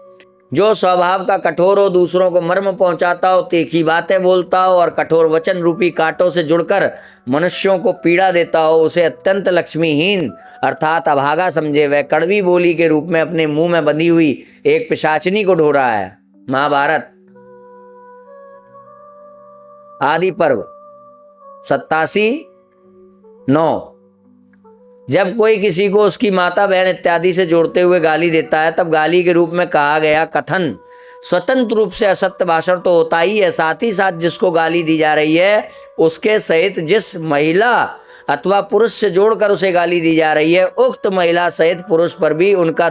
जो स्वभाव का कठोर हो, दूसरों को मर्म पहुंचाता हो, तीखी बातें बोलता हो और कठोर वचन रूपी कांटों से जुड़कर मनुष्यों को पीड़ा देता हो, उसे अत्यंत लक्ष्मीहीन अर्थात अभागा समझे। वह कड़वी बोली के रूप में अपने मुंह में बंधी हुई एक पिशाचिनी को ढो रहा है। महाभारत आदि पर्व 87:9। जब कोई किसी को उसकी माता बहन इत्यादि से जोड़ते हुए गाली देता है तब गाली के रूप में कहा गया कथन स्वतंत्र रूप से असत्य भाषण तो होता ही है, साथ ही साथ जिसको गाली दी जा रही है उसके सहित जिस महिला अथवा पुरुष से जोड़कर उसे गाली दी जा रही है उक्त महिला सहित पुरुष पर भी उनका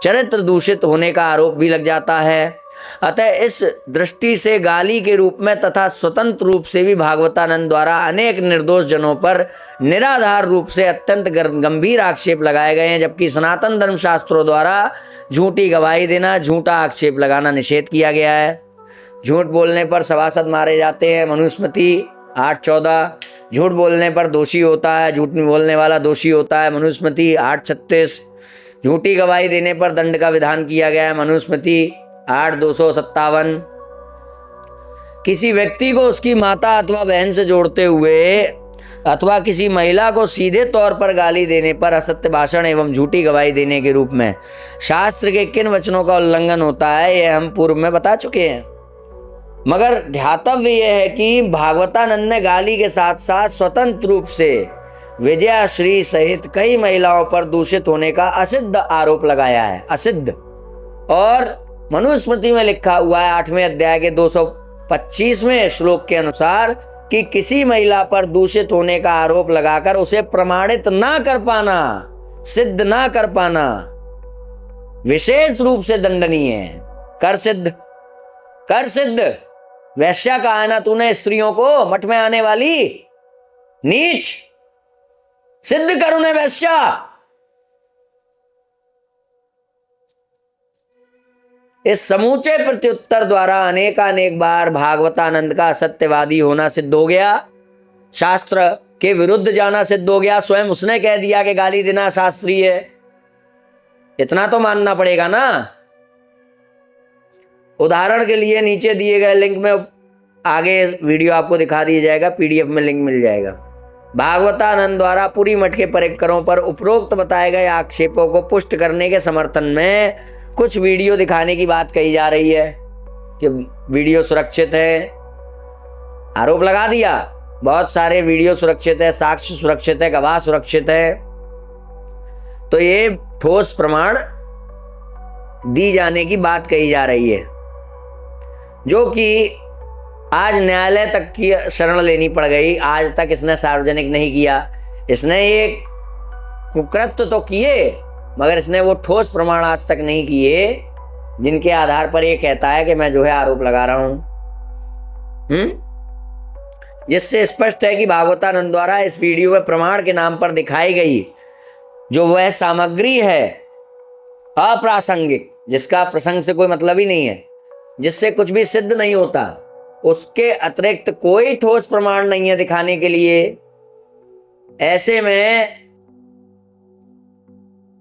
चरित्र दूषित होने का आरोप भी लग जाता है। अतः इस दृष्टि से गाली के रूप में तथा स्वतंत्र रूप से भी भागवतानंद द्वारा अनेक निर्दोष जनों पर निराधार रूप से अत्यंत गंभीर आक्षेप लगाए गए हैं, जबकि सनातन धर्म शास्त्रों द्वारा झूठी गवाही देना, झूठा आक्षेप लगाना निषेध किया गया है। झूठ बोलने पर सभासद मारे जाते हैं। मनुस्मृति 8:14। झूठ बोलने पर दोषी होता है, झूठ बोलने वाला दोषी होता है। मनुस्मृति 8:36। झूठी गवाही देने पर दंड का विधान किया गया है। मनुस्मृति 8:257। किसी व्यक्ति को उसकी माता अथवा बहन से जोड़ते हुए अथवा किसी महिला को सीधे तौर पर गाली देने पर असत्य भाषण एवं झूठी गवाही देने के रूप में शास्त्र के किन वचनों का उल्लंघन होता है यह हम पूर्व में बता चुके हैं। मगर ध्यातव्य यह है कि भागवतानंद ने गाली के साथ साथ स्वतंत्र रूप से विजया श्री सहित कई महिलाओं पर दूषित होने का असिद्ध आरोप लगाया है। असिद्ध। और मनुस्मृति में लिखा हुआ है 8वें अध्याय के 225वें श्लोक के अनुसार कि किसी महिला पर दूषित होने का आरोप लगाकर उसे प्रमाणित ना कर पाना, सिद्ध ना कर पाना विशेष रूप से दंडनीय है। कर सिद्ध। वैश्या कहा है ना तूने स्त्रियों को, मठ में आने वाली नीच, सिद्ध कर उन्हें वैश्या। इस समूचे प्रत्युत्तर द्वारा अनेकानेक बार भागवतानंद का सत्यवादी होना सिद्ध हो गया। शास्त्र के विरुद्ध जाना सिद्ध हो गया। स्वयं उसने कह दिया कि गाली देना शास्त्रीय है, इतना तो मानना पड़ेगा ना। उदाहरण के लिए नीचे दिए गए लिंक में आगे वीडियो आपको दिखा दिया जाएगा, पीडीएफ में लिंक मिल जाएगा। भागवतानंद द्वारा पूरी मठ के परिकरों पर उपरोक्त बताए गए आक्षेपों को पुष्ट करने के समर्थन में कुछ वीडियो दिखाने की बात कही जा रही है कि वीडियो सुरक्षित है। आरोप लगा दिया, बहुत सारे वीडियो सुरक्षित है, साक्ष्य सुरक्षित है, गवाह सुरक्षित है। तो ये ठोस प्रमाण दी जाने की बात कही जा रही है, जो कि आज न्यायालय तक की शरण लेनी पड़ गई। आज तक इसने सार्वजनिक नहीं किया। इसने ये कुकृत्य तो किए, मगर इसने वो ठोस प्रमाण आज तक नहीं किए जिनके आधार पर ये कहता है कि मैं जो है आरोप लगा रहा हूं। जिससे स्पष्ट है कि भागवतानंद द्वारा इस वीडियो में प्रमाण के नाम पर दिखाई गई जो वह सामग्री है अप्रासंगिक, जिसका प्रसंग से कोई मतलब ही नहीं है, जिससे कुछ भी सिद्ध नहीं होता, उसके अतिरिक्त कोई ठोस प्रमाण नहीं है दिखाने के लिए। ऐसे में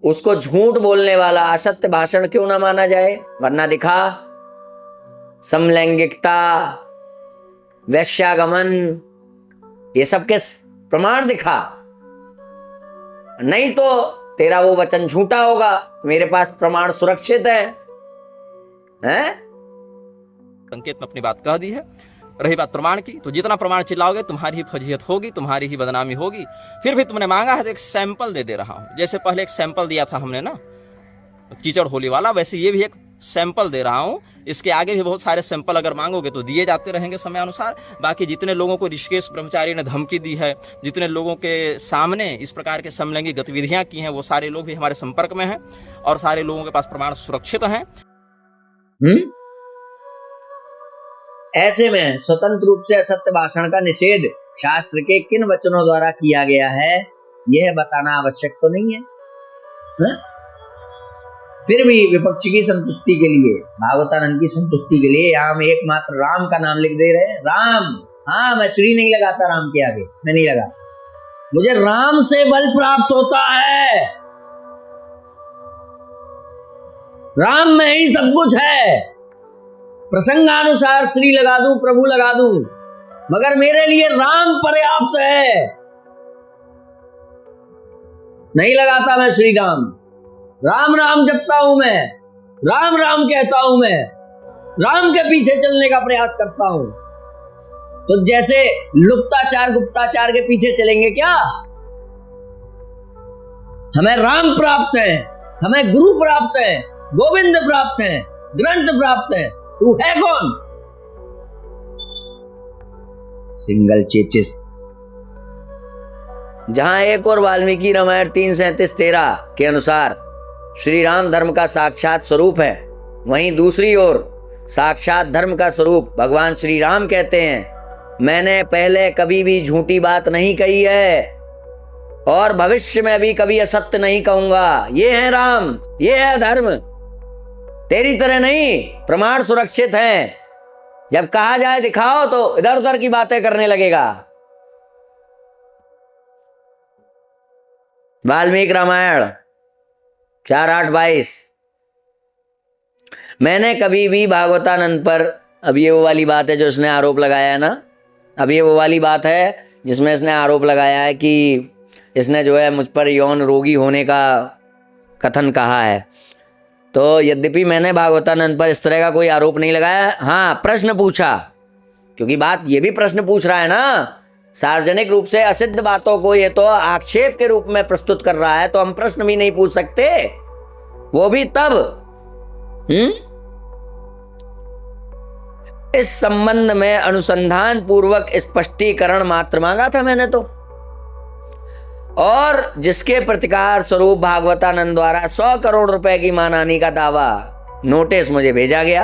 उसको झूठ बोलने वाला, असत्य भाषण क्यों ना माना जाए? वरना दिखा, समलैंगिकता, वैश्यागमन, ये सब के प्रमाण दिखा, नहीं तो तेरा वो वचन झूठा होगा। मेरे पास प्रमाण सुरक्षित है, हैं? संकेत में अपनी बात कह दी है। रही बात प्रमाण की, तो जितना प्रमाण चिल्लाओगे तुम्हारी ही फजीहत होगी, तुम्हारी ही बदनामी होगी। फिर भी तुमने मांगा है तो एक सैंपल दे रहा हूं। जैसे पहले एक सैंपल दिया था हमने ना कीचड़ होली वाला, वैसे ये भी एक सैंपल दे रहा हूं। इसके आगे भी बहुत सारे सैंपल अगर मांगोगे तो दिए जाते रहेंगे समय अनुसार। बाकी जितने लोगों को ऋषिकेश ब्रह्मचारी ने धमकी दी है, जितने लोगों के सामने इस प्रकार के समलैंगिक गतिविधियां की हैं, वो सारे लोग भी हमारे संपर्क में हैं और सारे लोगों के पास प्रमाण सुरक्षित हैं। ऐसे में स्वतंत्र रूप से असत्य भाषण का निषेध शास्त्र के किन वचनों द्वारा किया गया है, यह बताना आवश्यक तो नहीं है, हा? फिर भी विपक्ष की संतुष्टि के लिए, भागवतानंद की संतुष्टि के लिए यहां हम एकमात्र राम का नाम लिख दे रहे हैं। राम, हाँ, मैं श्री नहीं लगाता राम के आगे, मैं नहीं लगाता। मुझे राम से बल प्राप्त होता है, राम में ही सब कुछ है। प्रसंगानुसार श्री लगा दूं, प्रभु लगा दूं, मगर मेरे लिए राम पर्याप्त है। नहीं लगाता मैं श्री राम, राम राम जपता हूं मैं, राम राम कहता हूं मैं, राम के पीछे चलने का प्रयास करता हूं। तो जैसे लुप्ताचार गुप्ताचार के पीछे चलेंगे क्या? हमें राम प्राप्त है, हमें गुरु प्राप्त है, गोविंद प्राप्त है, ग्रंथ प्राप्त है। तू है कौन? Single chassis. जहां एक और वाल्मीकि रामायण 3:37-13 के अनुसार श्री राम धर्म का साक्षात स्वरूप है, वहीं दूसरी ओर साक्षात धर्म का स्वरूप भगवान श्री राम कहते हैं, मैंने पहले कभी भी झूठी बात नहीं कही है और भविष्य में भी कभी असत्य नहीं कहूंगा। ये है राम, ये है धर्म। तेरी तरह नहीं, प्रमाण सुरक्षित हैं। जब कहा जाए दिखाओ तो इधर उधर की बातें करने लगेगा। वाल्मीकि रामायण 4:8-22। मैंने कभी भी भागवतानंद पर, अब ये वो वाली बात है जो इसने आरोप लगाया है ना, अब ये वो वाली बात है जिसमें इसने आरोप लगाया है कि इसने जो है मुझ पर यौन रोगी होने का कथन कहा है। तो यद्यपि मैंने भागवतानंद पर इस तरह का कोई आरोप नहीं लगाया, हाँ प्रश्न पूछा, क्योंकि बात ये भी प्रश्न पूछ रहा है ना, सार्वजनिक रूप से असिद्ध बातों को ये तो आक्षेप के रूप में प्रस्तुत कर रहा है, तो हम प्रश्न भी नहीं पूछ सकते, वो भी तब। इस संबंध में अनुसंधान पूर्वक स्पष्टीकरण मात्र मांगा था मैंने तो, और जिसके प्रतिकार स्वरूप भागवतानंद द्वारा 100 करोड़ रुपए की मानहानि का दावा नोटिस मुझे भेजा गया।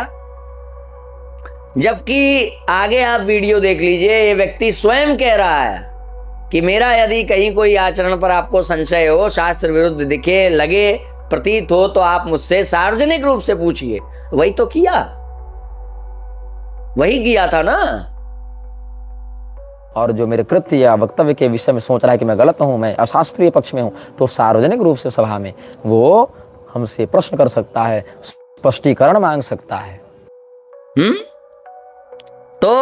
जबकि आगे आप वीडियो देख लीजिए, ये व्यक्ति स्वयं कह रहा है कि मेरा यदि कहीं कोई आचरण पर आपको संशय हो, शास्त्र विरुद्ध दिखे, लगे, प्रतीत हो, तो आप मुझसे सार्वजनिक रूप से पूछिए। वही तो किया, वही किया था ना। और जो मेरे कृत्य या वक्तव्य के विषय में सोच रहा है कि मैं गलत हूँ, मैं अशास्त्रीय पक्ष में हूँ, तो सार्वजनिक रूप से सभा में वो हमसे प्रश्न कर सकता है, स्पष्टीकरण मांग सकता है। तो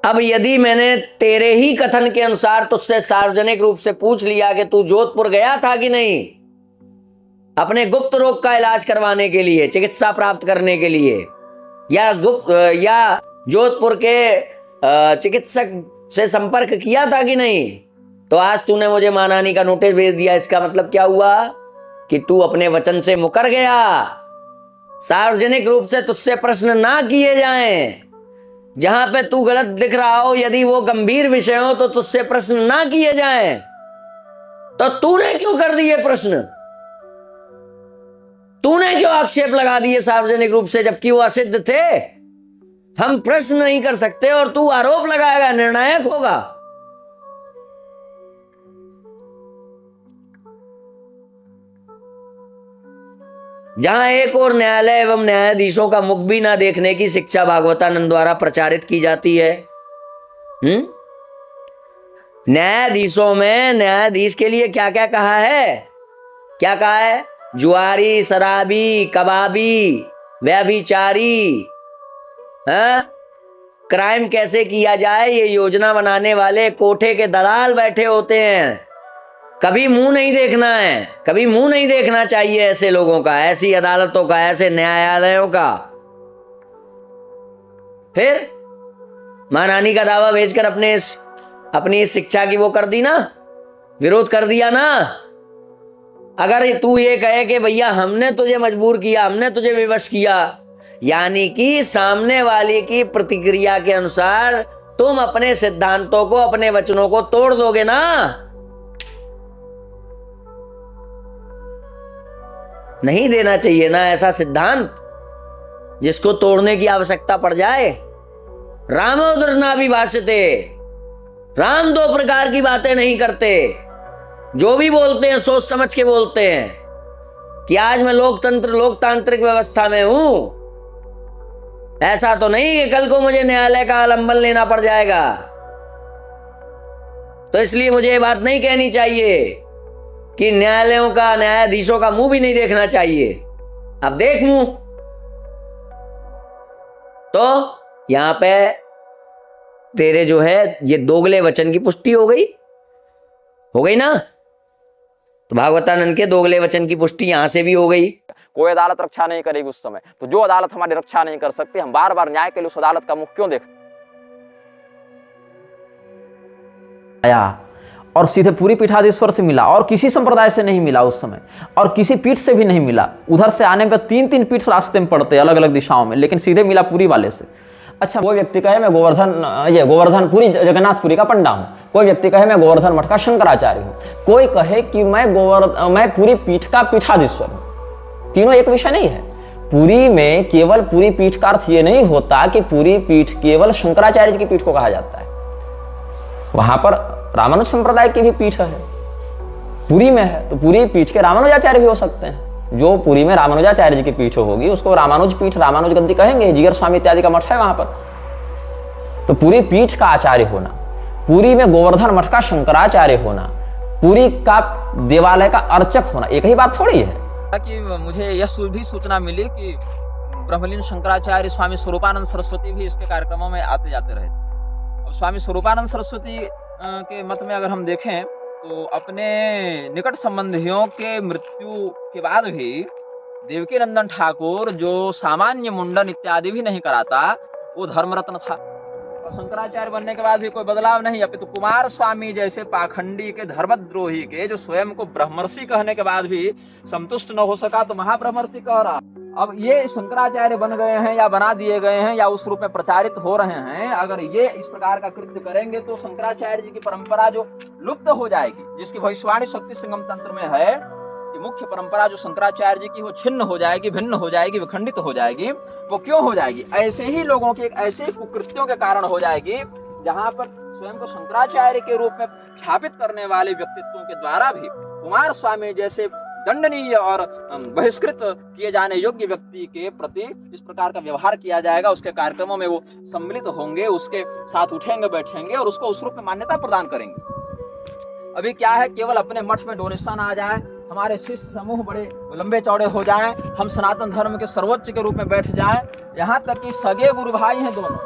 अब यदि मैंने तेरे ही कथन के अनुसार तुझसे सार्वजनिक रूप से पूछ लिया कि तू जोधपुर गया था कि नहीं अपने गुप्त रोग का इलाज करवाने के लिए, चिकित्सा प्राप्त करने के लिए, या जोधपुर के चिकित्सक से संपर्क किया था कि नहीं, तो आज तूने मुझे मानहानि का नोटिस भेज दिया। इसका मतलब क्या हुआ कि तू अपने वचन से मुकर गया। सार्वजनिक रूप से तुझसे प्रश्न ना किए जाएं, जहां पे तू गलत दिख रहा हो, यदि वो गंभीर विषय हो तो तुझसे प्रश्न ना किए जाएं। तो तूने क्यों कर दिए प्रश्न? तूने क्यों आक्षेप लगा दिए सार्वजनिक रूप से, जबकि वो असिद्ध थे? हम प्रश्न नहीं कर सकते और तू आरोप लगाएगा, निर्णायक होगा। जहां एक और न्यायालय एवं न्यायाधीशों का मुख भी ना देखने की शिक्षा भागवतानंद द्वारा प्रचारित की जाती है। न्यायाधीशों में न्यायाधीश के लिए क्या क्या कहा है? क्या कहा है? जुआरी, शराबी, कबाबी, व्यभिचारी, क्राइम कैसे किया जाए ये योजना बनाने वाले कोठे के दलाल बैठे होते हैं। कभी मुंह नहीं देखना है, कभी मुंह नहीं देखना चाहिए ऐसे लोगों का, ऐसी अदालतों का, ऐसे न्यायालयों का। फिर मानहानि का दावा भेजकर अपनी इस शिक्षा की वो कर दी ना, विरोध कर दिया ना। अगर तू ये कहे कि भैया हमने तुझे मजबूर किया, हमने तुझे विवश किया, यानी कि सामने वाले की प्रतिक्रिया के अनुसार तुम अपने सिद्धांतों को, अपने वचनों को तोड़ दोगे ना। नहीं देना चाहिए ना ऐसा सिद्धांत जिसको तोड़ने की आवश्यकता पड़ जाए। रामोदर नाभिभाषते, राम दो प्रकार की बातें नहीं करते। जो भी बोलते हैं सोच समझ के बोलते हैं कि आज मैं लोकतांत्रिक व्यवस्था में हूं। ऐसा तो नहीं कि कल को मुझे न्यायालय का आलंबन लेना पड़ जाएगा। तो इसलिए मुझे ये बात नहीं कहनी चाहिए कि न्यायालयों का, न्यायाधीशों का मुंह भी नहीं देखना चाहिए। अब देख मुंह। तो यहां पे तेरे जो है ये दोगले वचन की पुष्टि हो गई ना। तो भागवतानंद के दोगले वचन की पुष्टि यहां से भी हो गई। कोई अदालत रक्षा नहीं करेगी उस समय, तो जो अदालत हमारी रक्षा नहीं कर सकती, हम बार बार न्याय के लिए उस अदालत का मुख क्यों देखते? आया और सीधे पूरी पीठाधीश्वर से मिला और किसी संप्रदाय से नहीं मिला उस समय, और किसी पीठ से भी नहीं मिला। उधर से आने पर 3-3 पीठ रास्ते में पड़ते अलग अलग दिशाओं में, लेकिन सीधे मिला पूरी वाले से। अच्छा, कोई व्यक्ति कहे मैं गोवर्धनपुरी जगन्नाथपुरी का पंडा हूं, कोई व्यक्ति कहे मैं गोवर्धन मठ का शंकराचार्य हूं, कोई कहे कि मैं पूरी पीठ का पीठाधीश्वर हूं। तीनों एक विषय नहीं है। पूरी में केवल पूरी पीठ का अर्थ ये नहीं होता कि पूरी पीठ केवल शंकराचार्य जी की पीठ को कहा जाता है। वहां पर रामानुज संप्रदाय की भी पीठ है, पुरी में है, तो पूरी पीठ के रामानुजाचार्य भी हो सकते हैं। जो पुरी में रामानुजाचार्य जी की पीठ होगी उसको रामानुज पीठ, रामानुज गद्दी कहेंगे। जिगर स्वामी इत्यादि का मठ है वहां पर। तो पूरी पीठ का आचार्य होना, पुरी में गोवर्धन मठ का शंकराचार्य होना, पुरी का देवालय का अर्चक होना, एक ही बात थोड़ी है। कि मुझे यह भी सूचना मिली कि ब्रह्मलीन शंकराचार्य स्वामी स्वरूपानंद सरस्वती भी इसके कार्यक्रमों में आते जाते रहे। अब स्वामी स्वरूपानंद सरस्वती के मत में अगर हम देखें तो अपने निकट संबंधियों के मृत्यु के बाद भी देवकी नंदन ठाकुर जो सामान्य मुंडन इत्यादि भी नहीं कराता, वो धर्मरत्न था। और शंकराचार्य बनने के बाद भी कोई बदलाव नहीं। अपितु कुमार स्वामी जैसे पाखंडी के, धर्मद्रोही के, जो स्वयं को ब्रह्मर्षि कहने के बाद भी संतुष्ट न हो सका तो महाब्रह्मर्षि कह रहा। अब ये शंकराचार्य बन गए हैं या बना दिए गए हैं या उस रूप में प्रचारित हो रहे हैं, अगर ये इस प्रकार का कृत्य करेंगे तो शंकराचार्य जी की परंपरा जो लुप्त हो जाएगी, जिसकी भविष्यवाणी शक्ति संगम तंत्र में है कि मुख्य परंपरा जो शंकराचार्य जी की वो छिन्न हो जाएगी, भिन्न हो जाएगी, विखंडित हो जाएगी। वो क्यों हो जाएगी? ऐसे ही लोगों के ऐसे कुकृत्यों के कारण हो जाएगी जहां पर स्वयं को शंकराचार्य के रूप में स्थापित करने वाले व्यक्तित्वों के द्वारा भी कुमार स्वामी जैसे दंडनीय और बहिष्कृत किए जाने योग्य व्यक्ति के प्रति इस प्रकार का व्यवहार किया जाएगा, उसके कार्यक्रमों में वो सम्मिलित होंगे, उसके साथ उठेंगे बैठेंगे और उसको उस रूप में मान्यता प्रदान करेंगे। अभी क्या है, केवल अपने मठ में डोनेशन आ जाए, हमारे शिष्य समूह बड़े लंबे चौड़े हो जाएं, हम सनातन धर्म के सर्वोच्च के रूप में बैठ जाएं, यहाँ तक कि सगे गुरु भाई हैं दोनों,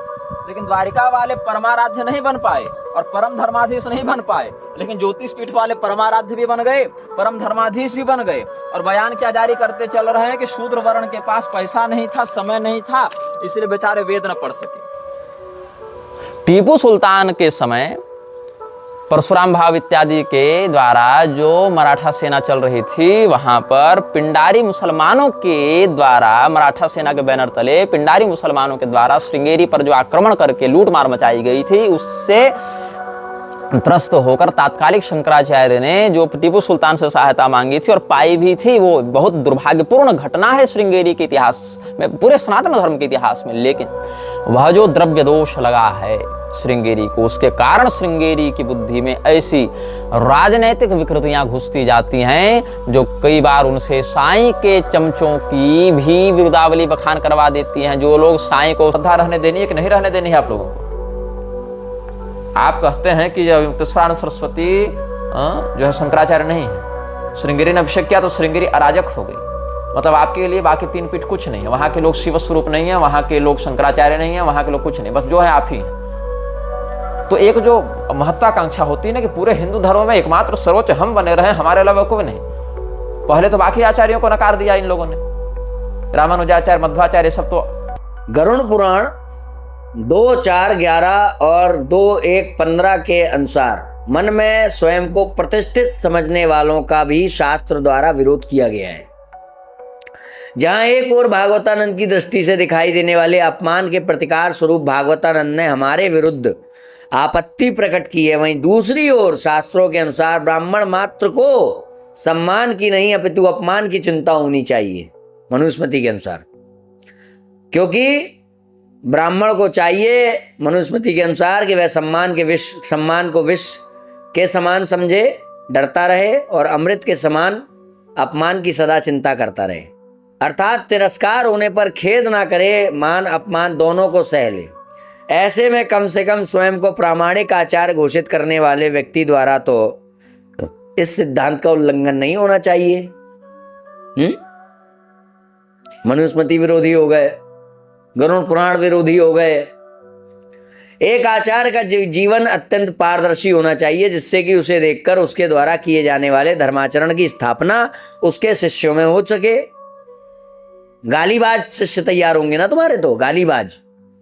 लेकिन द्वारिका वाले परमाराध्य नहीं बन पाए और परम धर्माधीश नहीं बन पाए, लेकिन ज्योतिष पीठ वाले परमाराध्य भी बन गए, परम धर्माधीश भी बन गए, और बयान क्या जारी करते चल रहे हैं कि शूद्र वर्ण के पास पैसा नहीं था, समय नहीं था, इसलिए बेचारे वेद न पढ़ सके। टीपू सुल्तान के समय परशुराम भाव इत्यादि के द्वारा जो मराठा सेना चल रही थी, वहां पर पिंडारी मुसलमानों के द्वारा, मराठा सेना के बैनर तले पिंडारी मुसलमानों के द्वारा श्रृंगेरी पर जो आक्रमण करके लूट मार मचाई गई थी, उससे त्रस्त होकर तात्कालिक शंकराचार्य ने जो टीपू सुल्तान से सहायता मांगी थी और पाई भी थी, वो बहुत दुर्भाग्यपूर्ण घटना है श्रृंगेरी के इतिहास में, पूरे सनातन धर्म के इतिहास में। लेकिन वह जो द्रव्य दोष लगा है श्रृंगेरी को, उसके कारण श्रृंगेरी की बुद्धि में ऐसी राजनैतिक विकृतियां घुसती जाती हैं जो कई बार उनसे साईं के चमचों की भी विरुदावली बखान करवा देती हैं। जो लोग साईं को श्रद्धा रहने देनी है कि नहीं रहने देनी है आप लोगों को? आप कहते हैं कि जब मुक्तेश्वर सरस्वती जो है शंकराचार्य नहीं है, श्रृंगेरी ने अभिषेक किया तो श्रृंगेरी अराजक हो गई, मतलब आपके लिए बाकी तीन पीठ कुछ नहीं है, वहां के लोग शिव स्वरूप नहीं है, वहां के लोग शंकराचार्य नहीं है, वहां के लोग कुछ नहीं, बस जो है आप ही हैं। तो एक जो महत्वाकांक्षा होती है ना कि पूरे हिंदू धर्म में एकमात्र सर्वोच्च हम बने रहे, हमारे अलावा कोई नहीं। पहले तो बाकी आचार्यों को नकार दिया इन लोगों ने, रामानुजाचार्य, मध्वाचार्य, सब तो। गरुड़ पुराण 2:4:11 और 2:1:15 के अनुसार मन में स्वयं को प्रतिष्ठित समझने वालों का भी शास्त्र द्वारा विरोध किया गया है। जहां एक ओर भागवतानंद की दृष्टि से दिखाई देने वाले अपमान के प्रतिकार स्वरूप भागवतानंद ने हमारे विरुद्ध आपत्ति प्रकट की है, वहीं दूसरी ओर शास्त्रों के अनुसार ब्राह्मण मात्र को सम्मान की नहीं अपितु अपमान की चिंता होनी चाहिए मनुस्मृति के अनुसार, क्योंकि ब्राह्मण को चाहिए मनुस्मृति के अनुसार कि वह सम्मान को विष के समान समझे, डरता रहे और अमृत के समान अपमान की सदा चिंता करता रहे, अर्थात तिरस्कार होने पर खेद ना करे, मान अपमान दोनों को सह ले। ऐसे में कम से कम स्वयं को प्रामाणिक आचार्य घोषित करने वाले व्यक्ति द्वारा तो इस सिद्धांत का उल्लंघन नहीं होना चाहिए। मनुस्मृति विरोधी हो गए, गरुड़ पुराण विरोधी हो गए। एक आचार्य का जीवन अत्यंत पारदर्शी होना चाहिए, जिससे कि उसे देखकर उसके द्वारा किए जाने वाले धर्माचरण की स्थापना उसके शिष्यों में हो सके। गालीबाज शिष्य तैयार होंगे ना तुम्हारे, तो गालीबाज,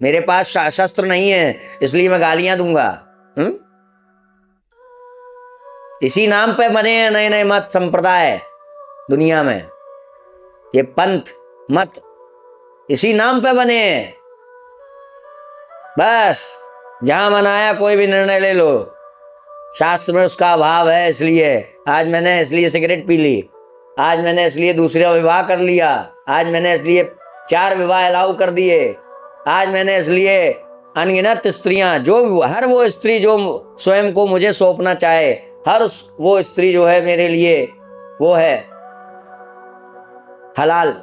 मेरे पास शस्त्र नहीं है इसलिए मैं गालियां दूंगा। इसी नाम पे बने हैं नए नए मत संप्रदाय दुनिया में, ये पंथ मत इसी नाम पे बने हैं। बस जहां मन आया कोई भी निर्णय ले लो, शास्त्र में उसका अभाव है, इसलिए आज मैंने इसलिए सिगरेट पी ली, आज मैंने इसलिए दूसरा विवाह कर लिया, आज मैंने इसलिए 4 विवाह अलाउ कर दिए, आज मैंने इसलिए अनगिनत स्त्रियां, जो हर वो स्त्री जो स्वयं को मुझे सौंपना चाहे, हर वो स्त्री जो है मेरे लिए वो है हलाल।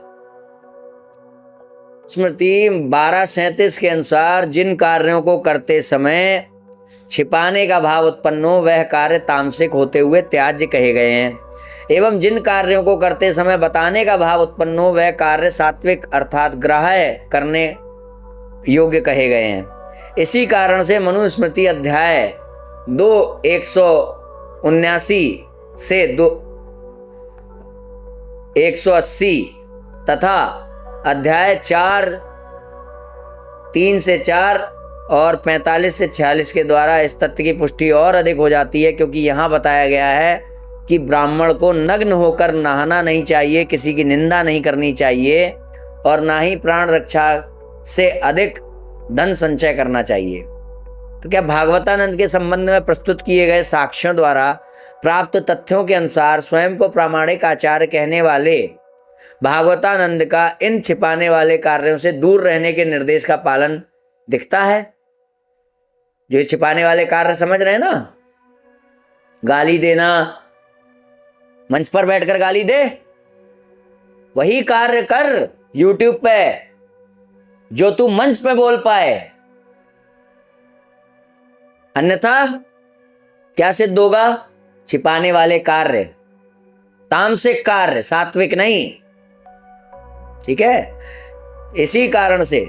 स्मृति 12:37 के अनुसार जिन कार्यों को करते समय छिपाने का भाव उत्पन्न हो वह कार्य तामसिक होते हुए त्याज्य कहे गए हैं, एवं जिन कार्यों को करते समय बताने का भाव उत्पन्न हो वह कार्य सात्विक अर्थात ग्राह्य करने योग्य कहे गए हैं। इसी कारण से मनुस्मृति अध्याय 2:179 से 180 तथा अध्याय 4:3 से 4 और 45 से 46 के द्वारा इस तथ्य की पुष्टि और अधिक हो जाती है, क्योंकि यहाँ बताया गया है कि ब्राह्मण को नग्न होकर नहाना नहीं चाहिए, किसी की निंदा नहीं करनी चाहिए और ना ही प्राण रक्षा से अधिक धन संचय करना चाहिए। तो क्या भागवतानंद के संबंध में प्रस्तुत किए गए साक्ष्यों द्वारा प्राप्त तथ्यों के अनुसार स्वयं को प्रामाणिक आचार्य कहने वाले भागवतानंद का इन छिपाने वाले कार्यों से दूर रहने के निर्देश का पालन दिखता है? जो छिपाने वाले कार्य समझ रहे हैं ना, गाली देना, मंच पर बैठकर गाली दे, वही कार्य कर YouTube पे जो तू मंच पे बोल पाए, अन्यथा क्या सिद्ध होगा? छिपाने वाले कार्य, तामसिक कार्य, सात्विक नहीं। ठीक है, इसी कारण से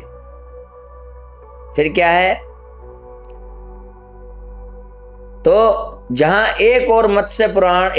फिर क्या है, तो जहां एक और मत्स्य पुराण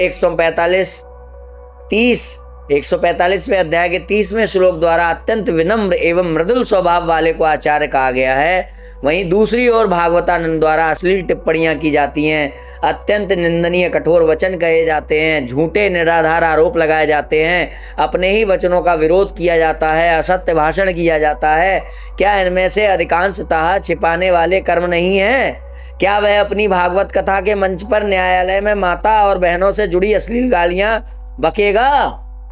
145वें अध्याय के 30वें श्लोक द्वारा अत्यंत विनम्र एवं मृदुल स्वभाव वाले को आचार्य कहा गया है, वहीं दूसरी ओर भागवतानंद द्वारा अश्लील टिप्पणियां की जाती हैं, अत्यंत निंदनीय कठोर वचन कहे जाते हैं, झूठे निराधार आरोप लगाए जाते हैं, अपने ही वचनों का विरोध किया जाता है, असत्य भाषण किया जाता है। क्या इनमें से अधिकांशतः छिपाने वाले कर्म नहीं हैं? क्या वह अपनी भागवत कथा के मंच पर न्यायालय में माता और बहनों से जुड़ी अश्लील गालियां बकेगा?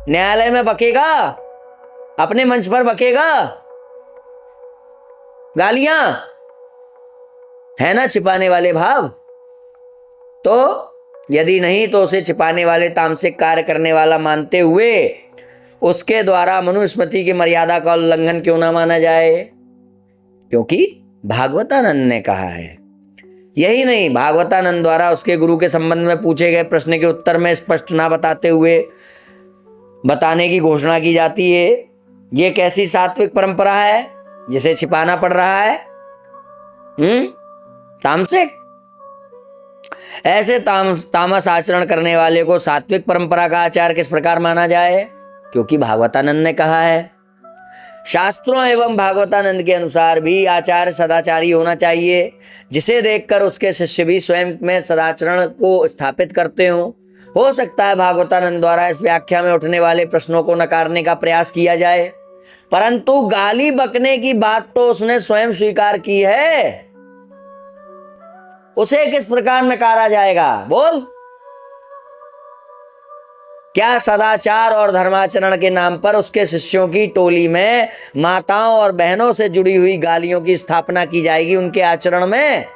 न्यायालय में बकेगा? अपने मंच पर बकेगा गालियां? है ना छिपाने वाले भाव? तो यदि नहीं तो उसे छिपाने वाले तामसिक कार्य करने वाला मानते हुए उसके द्वारा मनुस्मृति की मर्यादा का उल्लंघन क्यों ना माना जाए? क्योंकि भागवतानंद ने कहा है। यही नहीं, भागवतानंद द्वारा उसके गुरु के संबंध में पूछे गए प्रश्न के उत्तर में स्पष्ट ना बताते हुए बताने की घोषणा की जाती है। ये कैसी सात्विक परंपरा है जिसे छिपाना पड़ रहा है? तामसिक। ऐसे तामस आचरण करने वाले को सात्विक परंपरा का आचार किस प्रकार माना जाए? क्योंकि भागवतानंद ने कहा है। शास्त्रों एवं भागवतानंद के अनुसार भी आचार्य सदाचारी होना चाहिए, जिसे देखकर उसके शिष्य भी स्वयं में सदाचरण को स्थापित करते हों। हो सकता है भागवतानंद द्वारा इस व्याख्या में उठने वाले प्रश्नों को नकारने का प्रयास किया जाए, परंतु गाली बकने की बात तो उसने स्वयं स्वीकार की है, उसे किस प्रकार नकारा जाएगा? बोल। क्या सदाचार और धर्माचरण के नाम पर उसके शिष्यों की टोली में माताओं और बहनों से जुड़ी हुई गालियों की स्थापना की जाएगी उनके आचरण में?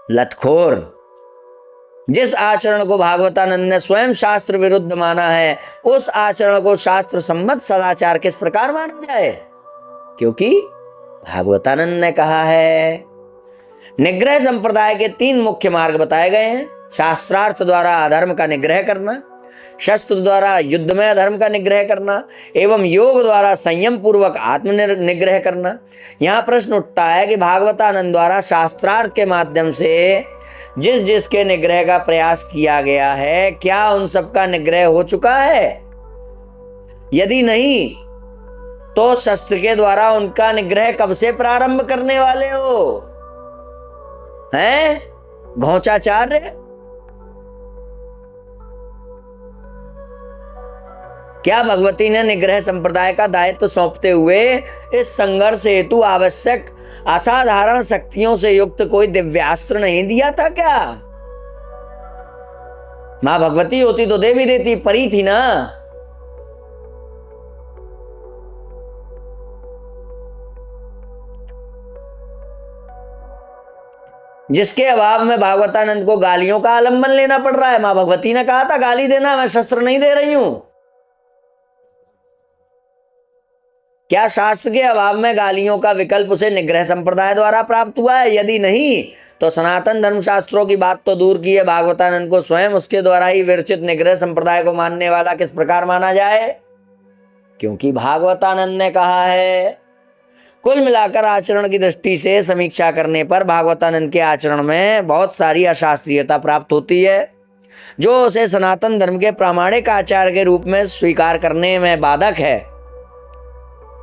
लतखोर। जिस आचरण को भागवतानंद ने स्वयं शास्त्र विरुद्ध माना है, उस आचरण को शास्त्र सम्मत सदाचार किस प्रकार माना जाए? क्योंकि भागवतानंद ने कहा है। निग्रह संप्रदाय के 3 मुख्य मार्ग बताए गए हैं। शास्त्रार्थ द्वारा अधर्म का निग्रह करना, शस्त्र द्वारा युद्ध में अधर्म का निग्रह करना एवं योग द्वारा संयम पूर्वक आत्म निग्रह करना। यहाँ प्रश्न उठता है कि भागवतानंद द्वारा शास्त्रार्थ के माध्यम से जिसके निग्रह का प्रयास किया गया है, क्या उन सब का निग्रह हो चुका है? यदि नहीं तो शस्त्र के द्वारा उनका निग्रह कब से प्रारंभ करने वाले हो? हैं घोचाचार्य? क्या भगवती ने निग्रह संप्रदाय का दायित्व सौंपते हुए इस संघर्ष हेतु आवश्यक असाधारण शक्तियों से युक्त कोई दिव्यास्त्र नहीं दिया था क्या? मां भगवती होती तो दे भी देती, परी थी ना। जिसके अभाव में भागवतानंद को गालियों का आलंबन लेना पड़ रहा है। मां भगवती ने कहा था गाली देना, मैं शस्त्र नहीं दे रही हूं। क्या शास्त्र के अभाव में गालियों का विकल्प उसे निग्रह संप्रदाय द्वारा प्राप्त हुआ है? यदि नहीं तो सनातन धर्मशास्त्रों की बात तो दूर की है, भागवतानंद को स्वयं उसके द्वारा ही विरचित निग्रह संप्रदाय को मानने वाला किस प्रकार माना जाए? क्योंकि भागवतानंद ने कहा है। कुल मिलाकर आचरण की दृष्टि से समीक्षा करने पर भागवतानंद के आचरण में बहुत सारी अशास्त्रीयता प्राप्त होती है, जो उसे सनातन धर्म के प्रामाणिक आचार के रूप में स्वीकार करने में बाधक है।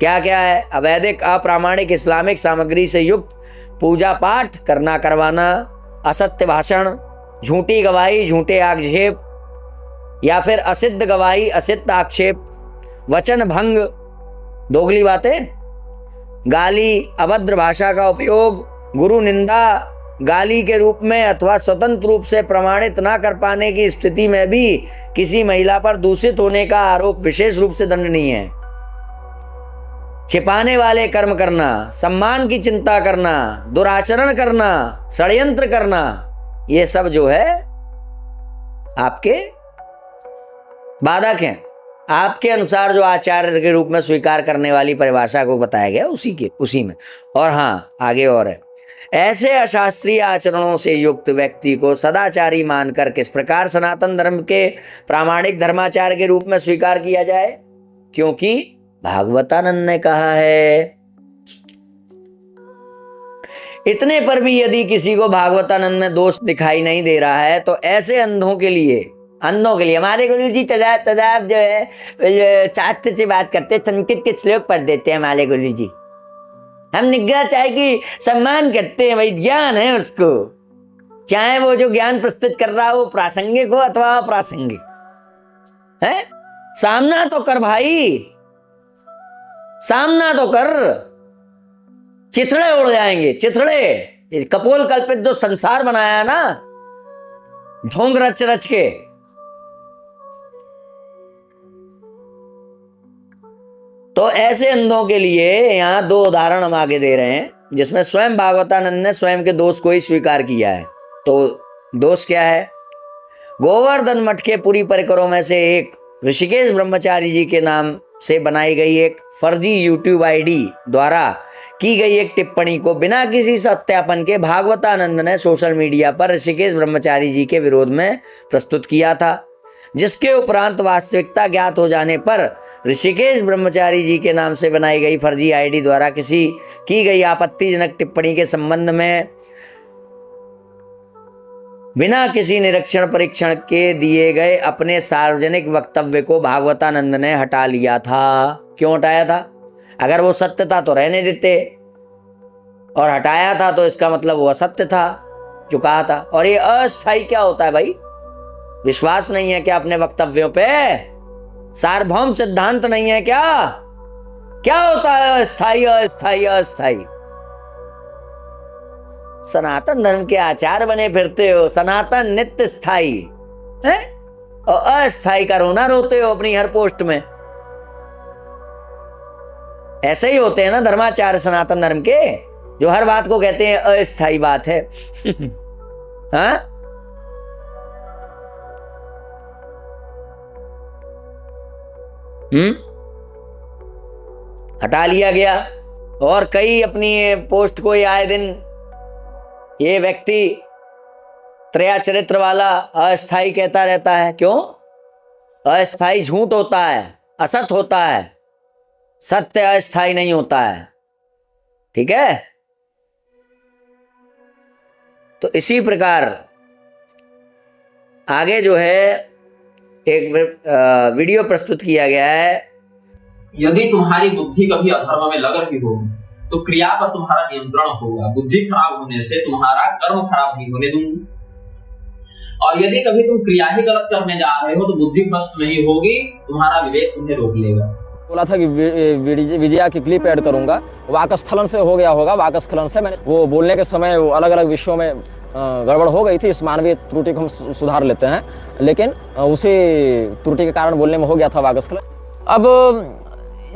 क्या क्या है? अवैधिक अप्रामाणिक इस्लामिक सामग्री से युक्त पूजा पाठ करना करवाना, असत्य भाषण, झूठी गवाही, झूठे आक्षेप या फिर असिद्ध गवाही, असिद्ध आक्षेप, वचन भंग, दोगली बातें, गाली, अभद्र भाषा का उपयोग, गुरु निंदा गाली के रूप में अथवा स्वतंत्र रूप से प्रमाणित ना कर पाने की स्थिति में भी किसी महिला पर दूषित होने का आरोप विशेष रूप से दंडनीय है। छिपाने वाले कर्म करना, सम्मान की चिंता करना, दुराचरण करना, षड्यंत्र करना, ये सब जो है आपके बाधक हैं। आपके अनुसार जो आचार्य के रूप में स्वीकार करने वाली परिभाषा को बताया गया उसी में। और हाँ, आगे और है, ऐसे अशास्त्रीय आचरणों से युक्त व्यक्ति को सदाचारी मानकर किस प्रकार सनातन धर्म के प्रामाणिक धर्माचार्य के रूप में स्वीकार किया जाए, क्योंकि भागवतानंद ने कहा है। इतने पर भी यदि किसी को भागवतानंद में दोष दिखाई नहीं दे रहा है तो ऐसे अंधों के लिए हमारे गुरु जी तदाब जो है चाहते से बात करते, संस्कृत के श्लोक पढ़ देते हैं हमारे गुरु जी। हम निग्रह चाहे कि सम्मान करते हैं, भाई ज्ञान है उसको, चाहे वो जो ज्ञान प्रस्तुत कर रहा हो प्रासंगिक हो अथवा अप्रासंगिक है। सामना तो कर भाई, सामना तो कर, चिथड़े उड़ जाएंगे, चिथड़े। कपोल कल्पित जो संसार बनाया ना ढोंग रच रच के, तो ऐसे अंधों के लिए यहाँ 2 उदाहरण हम आगे दे रहे हैं, जिसमें स्वयं भागवतानंद ने स्वयं के दोष को ही स्वीकार किया है। तो दोष क्या है? गोवर्धन मठ के पुरी परिकरों में से एक ऋषिकेश ब्रह्मचारी जी के नाम से बनाई गई एक फर्जी यूट्यूब आईडी द्वारा की गई एक टिप्पणी को बिना किसी सत्यापन के भागवतानंद ने सोशल मीडिया पर ऋषिकेश ब्रह्मचारी जी के विरोध में प्रस्तुत किया था, जिसके उपरांत वास्तविकता ज्ञात हो जाने पर ऋषिकेश ब्रह्मचारी जी के नाम से बनाई गई फर्जी आईडी द्वारा की गई आपत्तिजनक टिप्पणी के संबंध में बिना किसी निरीक्षण परीक्षण के दिए गए अपने सार्वजनिक वक्तव्य को भागवतानंद ने हटा लिया था। क्यों हटाया था? अगर वो सत्य था तो रहने देते, और हटाया था तो इसका मतलब वो असत्य था जो कहा था। और ये अस्थायी क्या होता है भाई? विश्वास नहीं है क्या अपने वक्तव्यों पे? सार्वभौम सिद्धांत नहीं है क्या? क्या होता है अस्थायी? अस्थायी अस्थायी सनातन धर्म के आचार बने फिरते हो, सनातन नित्य स्थायी है, और अस्थायी का रोना रोते हो अपनी हर पोस्ट में। ऐसे ही होते हैं ना धर्माचार्य सनातन धर्म के, जो हर बात को कहते हैं अस्थायी बात है। हाँ, हटा लिया गया। और कई अपनी पोस्ट को आए दिन ये व्यक्ति त्रया चरित्र वाला अस्थाई कहता रहता है। क्यों? अस्थाई झूठ होता है, असत होता है, सत्य अस्थाई नहीं होता है। ठीक है? तो इसी प्रकार आगे जो है एक वीडियो प्रस्तुत किया गया है। यदि तुम्हारी बुद्धि कभी अधर्म में लग रही हो तो क्रिया पर तुम्हारा नियंत्रण होगा। बुद्धि खराब होने से तुम्हारा कर्म खराब नहीं होने दूंगी। और यदि कभी तुम क्रिया ही गलत करने जा रहे हो तो बुद्धि भ्रष्ट नहीं होगी, तुम्हारा विवेक तुम्हें रोक लेगा। बोला था कि विजया की क्लिप ऐड करूंगा, वाकस्खलन से हो गया होगा। वाकस्खलन से मैंने वो बोलने के समय वो अलग अलग विषयों में गड़बड़ हो गई थी। इस मानवीय त्रुटि को हम सुधार लेते हैं, लेकिन उसी त्रुटि के कारण बोलने में हो गया था वाकस्खलन। अब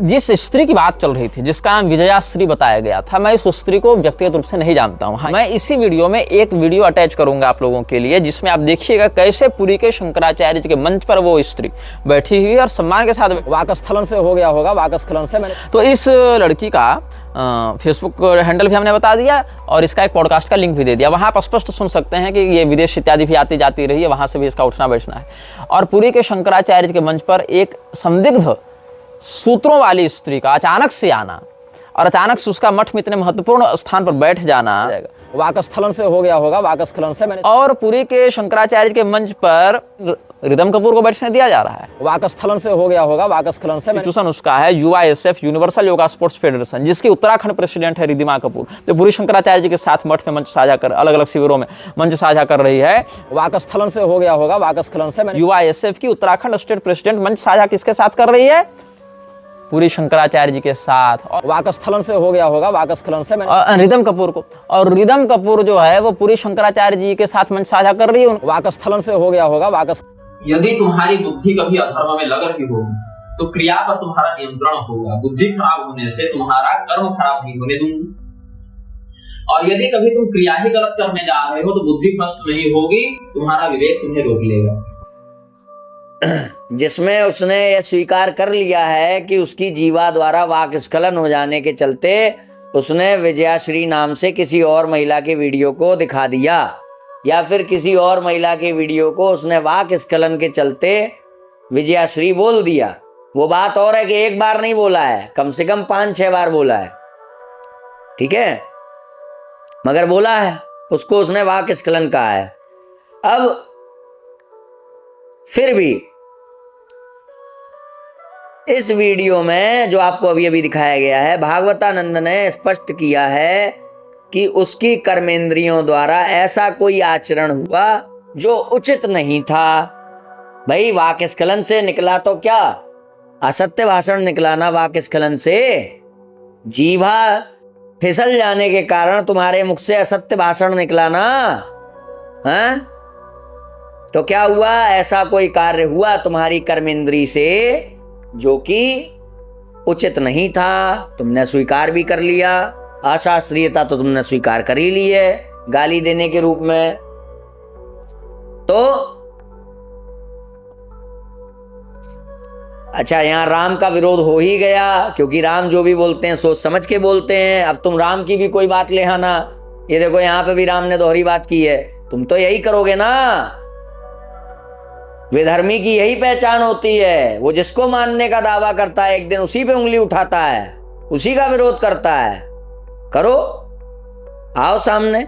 जिस स्त्री की बात चल रही थी, जिसका नाम विजयाश्री बताया गया था, मैं इस स्त्री को व्यक्तिगत रूप से नहीं जानता हूं। मैं इसी वीडियो में एक वीडियो अटैच करूंगा आप लोगों के लिए, जिसमें आप देखिएगा कैसे पुरी के शंकराचार्य जी के मंच पर वो स्त्री बैठी हुई और सम्मान के साथ वाकस्खलन से हो गया होगा। वाकस्खलन से मैंने तो इस लड़की का फेसबुक हैंडल भी हमने बता दिया और इसका एक पॉडकास्ट का लिंक भी दे दिया। वहां आप स्पष्ट सुन सकते हैं कि ये विदेश इत्यादि भी आती जाती रही है, वहां से भी इसका उठना बैठना है। और पुरी के शंकराचार्य जी के मंच पर एक संदिग्ध सूत्रों वाली स्त्री का अचानक से आना और अचानक से उसका मठ में इतने महत्वपूर्ण स्थान पर बैठ जाना, वाकस्खलन से हो गया होगा। वाकस्खलन से मैंने और पुरी के शंकराचार्य के मंच पर रिदम कपूर को बैठने दिया जा रहा है। वाकस्खलन से हो गया होगा। वाकस्खलन से इंस्टीट्यूशन उसका है UISF, universal yoga sports federation, जिसकी उत्तराखंड प्रेसिडेंट है रिदिमा कपूर, जो पुरी शंकराचार्य जी के साथ मठ में मंच साझा कर, अलग अलग शिविरों में मंच साझा कर रही है। वाकस्खलन से हो गया होगा। वाकस्खलन से UISF की उत्तराखंड स्टेट प्रेसिडेंट मंच साझा किसके साथ कर रही है? पुरी शंकराचार्य जी के साथ। और वाकस्खलन से हो गया होगा। वाकस्खलन से रिदम कपूर को, और रिदम कपूर जो है वो पुरी शंकराचार्य जी के साथ मंच साझा कर रही है। वाकस्खलन से हो गया होगा। यदि तुम्हारी बुद्धि कभी अधर्म में लग रही हो तो क्रिया पर तुम्हारा नियंत्रण होगा। बुद्धि खराब होने से तुम्हारा कर्म खराब नहीं होने दूंगी। और यदि कभी तुम क्रिया ही गलत करने जा रहे हो तो बुद्धि भ्रष्ट नहीं होगी, तुम्हारा विवेक तुम्हें रोक लेगा। जिसमें उसने यह स्वीकार कर लिया है कि उसकी जीवा द्वारा वाक स्खलन हो जाने के चलते उसने विजयाश्री नाम से किसी और महिला के वीडियो को दिखा दिया, या फिर किसी और महिला के वीडियो को उसने वाक स्खलन के चलते विजयाश्री बोल दिया। वो बात और है कि एक बार नहीं बोला है, कम से कम 5-6 बार बोला है, ठीक है, मगर बोला है, उसको उसने वाक स्खलन कहा है। अब फिर भी इस वीडियो में जो आपको अभी अभी दिखाया गया है, भागवतानंद ने स्पष्ट किया है कि उसकी कर्मेंद्रियों द्वारा ऐसा कोई आचरण हुआ जो उचित नहीं था। भाई वाक स्खलन से निकला तो क्या, असत्य भाषण निकला ना वाक स्खलन से। जीवा फिसल जाने के कारण तुम्हारे मुख से असत्य भाषण निकला ना, हैं? तो क्या हुआ, ऐसा कोई कार्य हुआ तुम्हारी कर्मेंद्री से जो कि उचित नहीं था, तुमने स्वीकार भी कर लिया। अशास्त्रीयता तो तुमने स्वीकार कर ही ली है गाली देने के रूप में। तो अच्छा, यहां राम का विरोध हो ही गया, क्योंकि राम जो भी बोलते हैं सोच समझ के बोलते हैं। अब तुम राम की भी कोई बात ले आना, ये देखो यहां पे भी राम ने दोहरी बात की है, तुम तो यही करोगे ना। विधर्मी की यही पहचान होती है, वो जिसको मानने का दावा करता है एक दिन उसी पे उंगली उठाता है, उसी का विरोध करता है। करो, आओ सामने,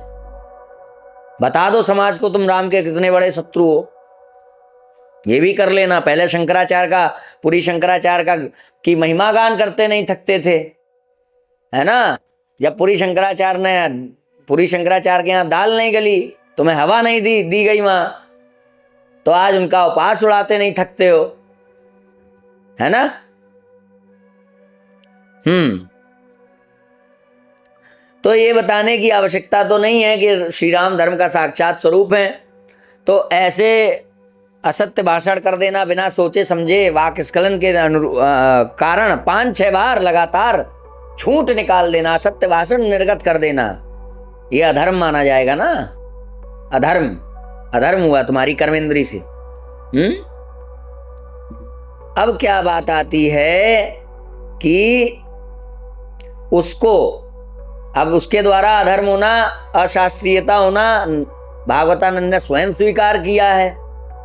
बता दो समाज को तुम राम के कितने बड़े शत्रु हो। ये भी कर लेना। पहले शंकराचार्य का, पूरी शंकराचार्य का की महिमा गान करते नहीं थकते थे, है ना। जब पूरी शंकराचार्य के यहाँ दाल नहीं गली, तुम्हें हवा नहीं दी गई वहां, तो आज उनका उपहास उड़ाते नहीं थकते हो, है ना। तो ये बताने की आवश्यकता तो नहीं है कि श्री राम धर्म का साक्षात स्वरूप है। तो ऐसे असत्य भाषण कर देना बिना सोचे समझे, वाक स्खलन के कारण 5-6 बार लगातार झूठ निकाल देना, असत्य भाषण निर्गत कर देना, यह अधर्म माना जाएगा ना। अधर्म हुआ तुम्हारी कर्मेंद्री से। अब क्या बात आती है कि अब उसके द्वारा अधर्म होना, अशास्त्रीयता होना भागवतानंद ने स्वयं स्वीकार किया है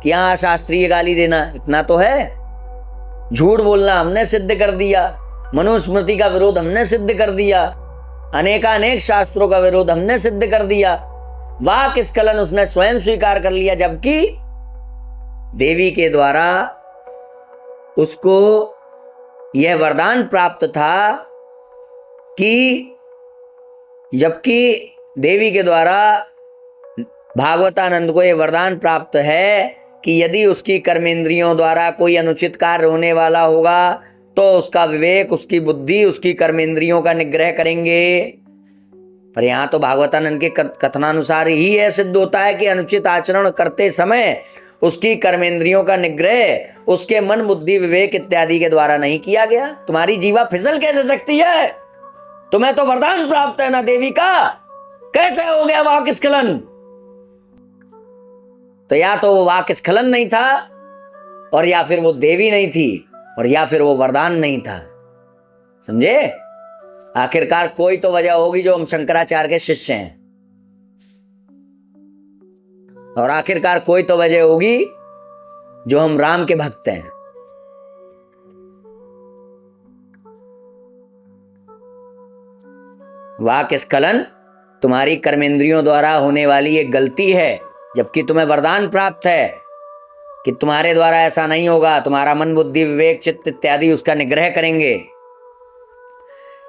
कि यहाँ अशास्त्रीय गाली देना, इतना तो है। झूठ बोलना हमने सिद्ध कर दिया, मनुस्मृति का विरोध हमने सिद्ध कर दिया, अनेकानेक शास्त्रों का विरोध हमने सिद्ध कर दिया। वाक स्खलन उसने स्वयं स्वीकार कर लिया, जबकि देवी के द्वारा उसको यह वरदान प्राप्त था कि भागवतानंद को यह वरदान प्राप्त है कि यदि उसकी कर्मेंद्रियों द्वारा कोई अनुचित कार्य होने वाला होगा तो उसका विवेक, उसकी बुद्धि, उसकी कर्मेंद्रियों का निग्रह करेंगे। पर यहाँ तो भागवतानंद के कथनानुसार ही यह सिद्ध होता है कि अनुचित आचरण करते समय उसकी कर्मेंद्रियों का निग्रह उसके मन, बुद्धि, विवेक इत्यादि के द्वारा नहीं किया गया। तुम्हारी जीवा फिसल कैसे सकती है? तुम्हें तो वरदान प्राप्त है ना देवी का, कैसे हो गया वाक स्खलन? तो या तो वो वाक स्खलन नहीं था, और या फिर वो देवी नहीं थी, और या फिर वो वरदान नहीं था। समझे? आखिरकार कोई तो वजह होगी जो हम शंकराचार्य के शिष्य हैं, और आखिरकार कोई तो वजह होगी जो हम राम के भक्त हैं। वाक स्खलन तुम्हारी कर्मेंद्रियों द्वारा होने वाली एक गलती है, जबकि तुम्हें वरदान प्राप्त है कि तुम्हारे द्वारा ऐसा नहीं होगा। तुम्हारा मन, बुद्धि, विवेक, चित्त इत्यादि उसका निग्रह करेंगे।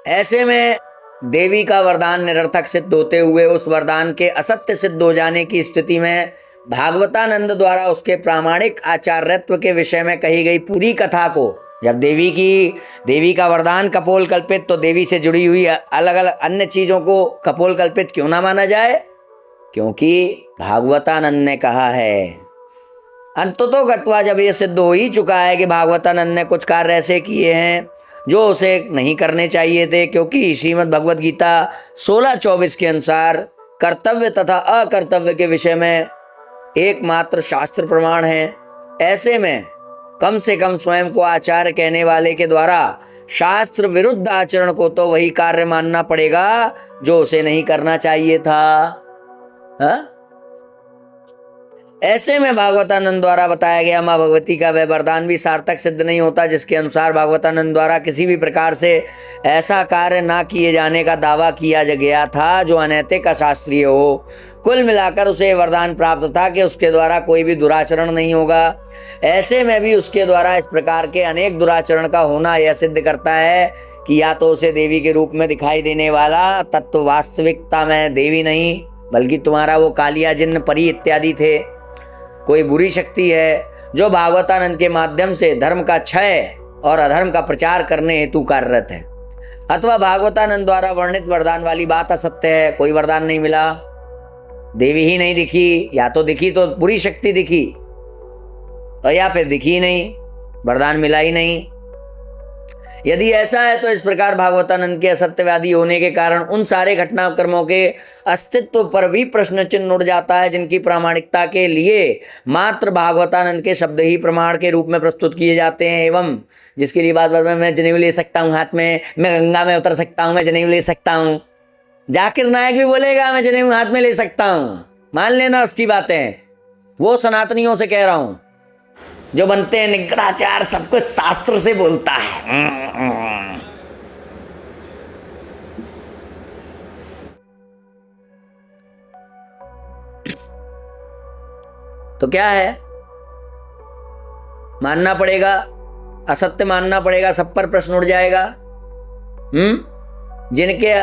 ऐसे में देवी का वरदान निरर्थक सिद्ध होते हुए उस वरदान के असत्य सिद्ध हो जाने की स्थिति में भागवतानंद द्वारा उसके प्रामाणिक आचार्यत्व के विषय में कही गई पूरी कथा को, जब देवी का वरदान कपोल कल्पित, तो देवी से जुड़ी हुई अलग अलग अन्य चीजों को कपोल कल्पित क्यों ना माना जाए? क्योंकि भागवतानंद ने कहा है, अंततो गत्वा जब ये सिद्ध हो ही चुका है कि भागवतानंद ने कुछ कार्य ऐसे किए हैं जो उसे नहीं करने चाहिए थे, क्योंकि श्रीमद् भगवद गीता 16:24 के अनुसार कर्तव्य तथा अकर्तव्य के विषय में एकमात्र शास्त्र प्रमाण है। ऐसे में कम से कम स्वयं को आचार्य कहने वाले के द्वारा शास्त्र विरुद्ध आचरण को तो वही कार्य मानना पड़ेगा जो उसे नहीं करना चाहिए था। हा? ऐसे में भागवतानंद द्वारा बताया गया माँ भगवती का वह वरदान भी सार्थक सिद्ध नहीं होता, जिसके अनुसार भागवतानंद द्वारा किसी भी प्रकार से ऐसा कार्य ना किए जाने का दावा किया गया था जो अनैतिक अशास्त्रीय हो। कुल मिलाकर उसे वरदान प्राप्त था कि उसके द्वारा कोई भी दुराचरण नहीं होगा। ऐसे में भी उसके द्वारा इस प्रकार के अनेक दुराचरण का होना यह सिद्ध करता है कि या तो उसे देवी के रूप में दिखाई देने वाला तत्व वास्तविकता में देवी नहीं, बल्कि तुम्हारा वो कालिया, जिन्न, परी इत्यादि थे, कोई बुरी शक्ति है जो भागवतानंद के माध्यम से धर्म का क्षय और अधर्म का प्रचार करने हेतु कार्यरत है। अथवा भागवतानंद द्वारा वर्णित वरदान वाली बात असत्य है, कोई वरदान नहीं मिला, देवी ही नहीं दिखी, या तो दिखी तो बुरी शक्ति दिखी और या फिर दिखी नहीं, वरदान मिला ही नहीं। यदि ऐसा है तो इस प्रकार भागवतानंद के असत्यवादी होने के कारण उन सारे घटनाक्रमों के अस्तित्व पर भी प्रश्न चिन्ह उठ जाता है, जिनकी प्रामाणिकता के लिए मात्र भागवतानंद के शब्द ही प्रमाण के रूप में प्रस्तुत किए जाते हैं। एवं जिसके लिए बात बात में मैं जनेऊ ले सकता हूँ हाथ में, मैं गंगा में उतर सकता हूँ, मैं जनेऊ ले सकता हूँ, जाकिर नायक भी बोलेगा मैं जनेऊ हाथ में ले सकता हूँ, मान लेना उसकी बातें। वो सनातनियों से कह रहा हूँ जो बनते हैं निग्राचार, सब कुछ शास्त्र से बोलता है। तो क्या है, मानना पड़ेगा, असत्य मानना पड़ेगा, सब पर प्रश्न उठ जाएगा। जिनके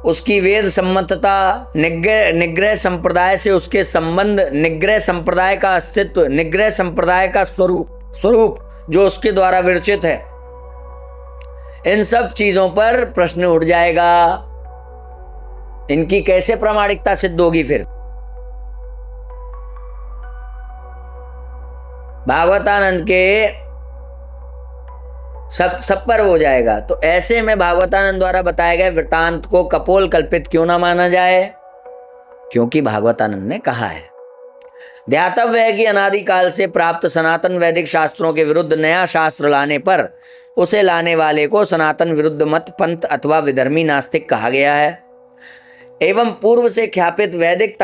उसकी वेद सम्मतता, निग्रह संप्रदाय से उसके संबंध, निग्रह संप्रदाय का अस्तित्व, निग्रह संप्रदाय का स्वरूप जो उसके द्वारा विरचित है, इन सब चीजों पर प्रश्न उठ जाएगा। इनकी कैसे प्रामाणिकता सिद्ध होगी? फिर भागवतानंद के सब पर हो जाएगा। तो ऐसे में भागवतानंद द्वारा बताए गए वृतांत को कपोल कल्पित क्यों ना माना जाए? क्योंकि भागवतानंद ने कहा है। ध्यातव्य है कि अनादिकाल से प्राप्त सनातन वैदिक शास्त्रों के विरुद्ध नया शास्त्र लाने पर उसे लाने वाले को सनातन विरुद्ध मत, पंथ अथवा विधर्मी नास्तिक कहा गया है। एवं पूर्व से ख्यापित वैदिक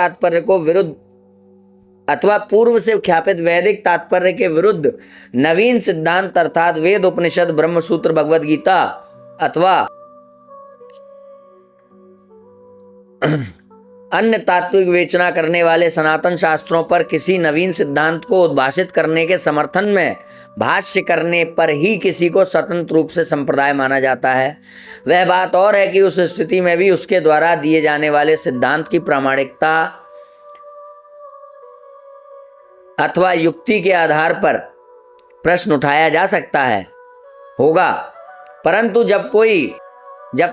तात्पर्य के विरुद्ध नवीन सिद्धांत अर्थात वेद, उपनिषद, ब्रह्मसूत्र, भगवद गीता अथवा अन्य तात्विक विवेचना करने वाले सनातन शास्त्रों पर किसी नवीन सिद्धांत को उद्भाषित करने के समर्थन में भाष्य करने पर ही किसी को स्वतंत्र रूप से संप्रदाय माना जाता है। वह बात और है कि उस स्थिति में भी उसके द्वारा दिए जाने वाले सिद्धांत की प्रामाणिकता अथवा युक्ति के आधार पर प्रश्न उठाया जा सकता है, होगा। परंतु जब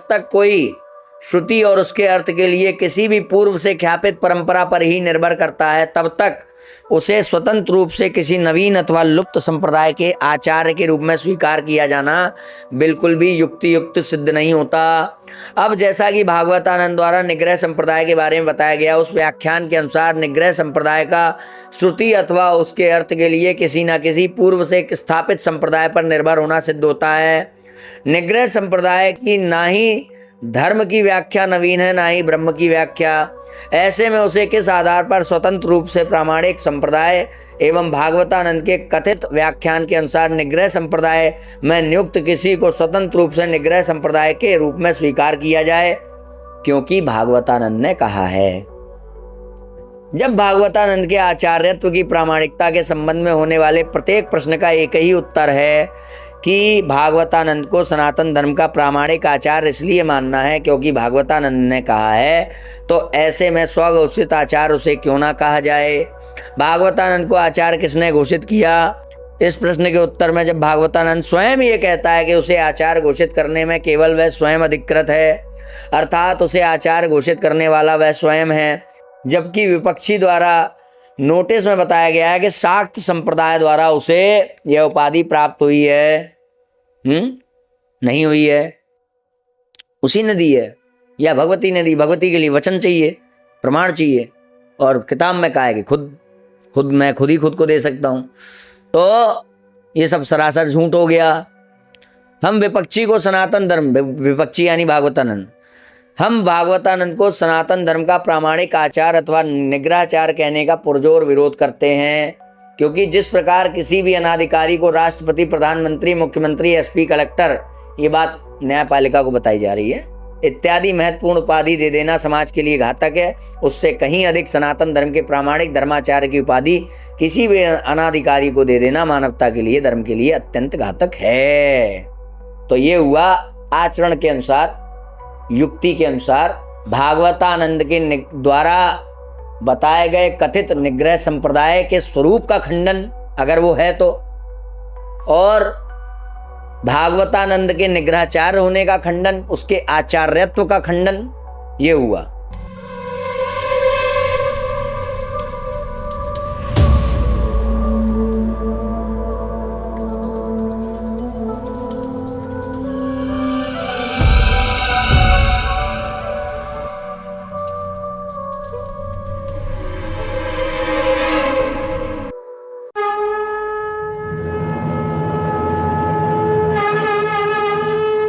तक कोई श्रुति और उसके अर्थ के लिए किसी भी पूर्व से ख्यापित परंपरा पर ही निर्भर करता है, तब तक उसे स्वतंत्र रूप से किसी नवीन अथवा लुप्त संप्रदाय के आचार्य के रूप में स्वीकार किया जाना बिल्कुल भी युक्त सिद्ध नहीं होता। अब जैसा कि भागवतानंद द्वारा निग्रह संप्रदाय के बारे में बताया गया, उस व्याख्यान के अनुसार निग्रह संप्रदाय का श्रुति अथवा उसके अर्थ के लिए किसी न किसी पूर्व से स्थापित संप्रदाय पर निर्भर होना सिद्ध होता है। निग्रह संप्रदाय की ना ही धर्म की व्याख्या नवीन है, ना ही ब्रह्म की व्याख्या। ऐसे में उसे किस आधार पर स्वतंत्र रूप से प्रामाणिक संप्रदाय एवं भागवतानंद के कथित व्याख्यान के अनुसार निग्रह संप्रदाय में नियुक्त किसी को स्वतंत्र रूप से निग्रह संप्रदाय के रूप में स्वीकार किया जाए? क्योंकि भागवतानंद ने कहा है। जब भागवतानंद के आचार्यत्व की प्रामाणिकता के संबंध में होने वाले प्रत्येक प्रश्न का एक ही उत्तर है कि भागवतानंद को सनातन धर्म का प्रामाणिक आचार्य इसलिए मानना है क्योंकि भागवतानंद ने कहा है, तो ऐसे में स्वघोषित आचार्य उसे क्यों ना कहा जाए? भागवतानंद को आचार्य किसने घोषित किया? इस प्रश्न के उत्तर में जब भागवतानंद स्वयं ये कहता है कि उसे आचार्य घोषित करने में केवल वह स्वयं अधिकृत है, अर्थात उसे आचार्य घोषित करने वाला वह स्वयं है, जबकि विपक्षी द्वारा नोटिस में बताया गया है कि शाक्त संप्रदाय द्वारा उसे यह उपाधि प्राप्त हुई है। नहीं हुई है, उसी ने दी है या भगवती ने दी। भगवती के लिए वचन चाहिए, प्रमाण चाहिए, और किताब में कहा है कि खुद मैं खुद ही खुद को दे सकता हूँ। तो ये सब सरासर झूठ हो गया। हम विपक्षी को सनातन धर्म, विपक्षी यानी भागवतानंद, हम भागवतानंद को सनातन धर्म का प्रामाणिक आचार अथवा निग्रहाचार कहने का पुरजोर विरोध करते हैं, क्योंकि जिस प्रकार किसी भी अनाधिकारी को राष्ट्रपति, प्रधानमंत्री, मुख्यमंत्री, एसपी, कलेक्टर, ये बात न्यायपालिका को बताई जा रही है, इत्यादि महत्वपूर्ण उपाधि दे देना समाज के लिए घातक है, उससे कहीं अधिक सनातन धर्म के प्रामाणिक धर्माचार्य की उपाधि किसी भी अनाधिकारी को दे देना मानवता के लिए, धर्म के लिए अत्यंत घातक है। तो ये हुआ आचरण के अनुसार, युक्ति के अनुसार भागवतानंद के द्वारा बताए गए कथित निग्रह संप्रदाय के स्वरूप का खंडन, अगर वो है तो, और भागवतानंद के निग्रहाचार्य होने का खंडन, उसके आचार्यत्व का खंडन, ये हुआ।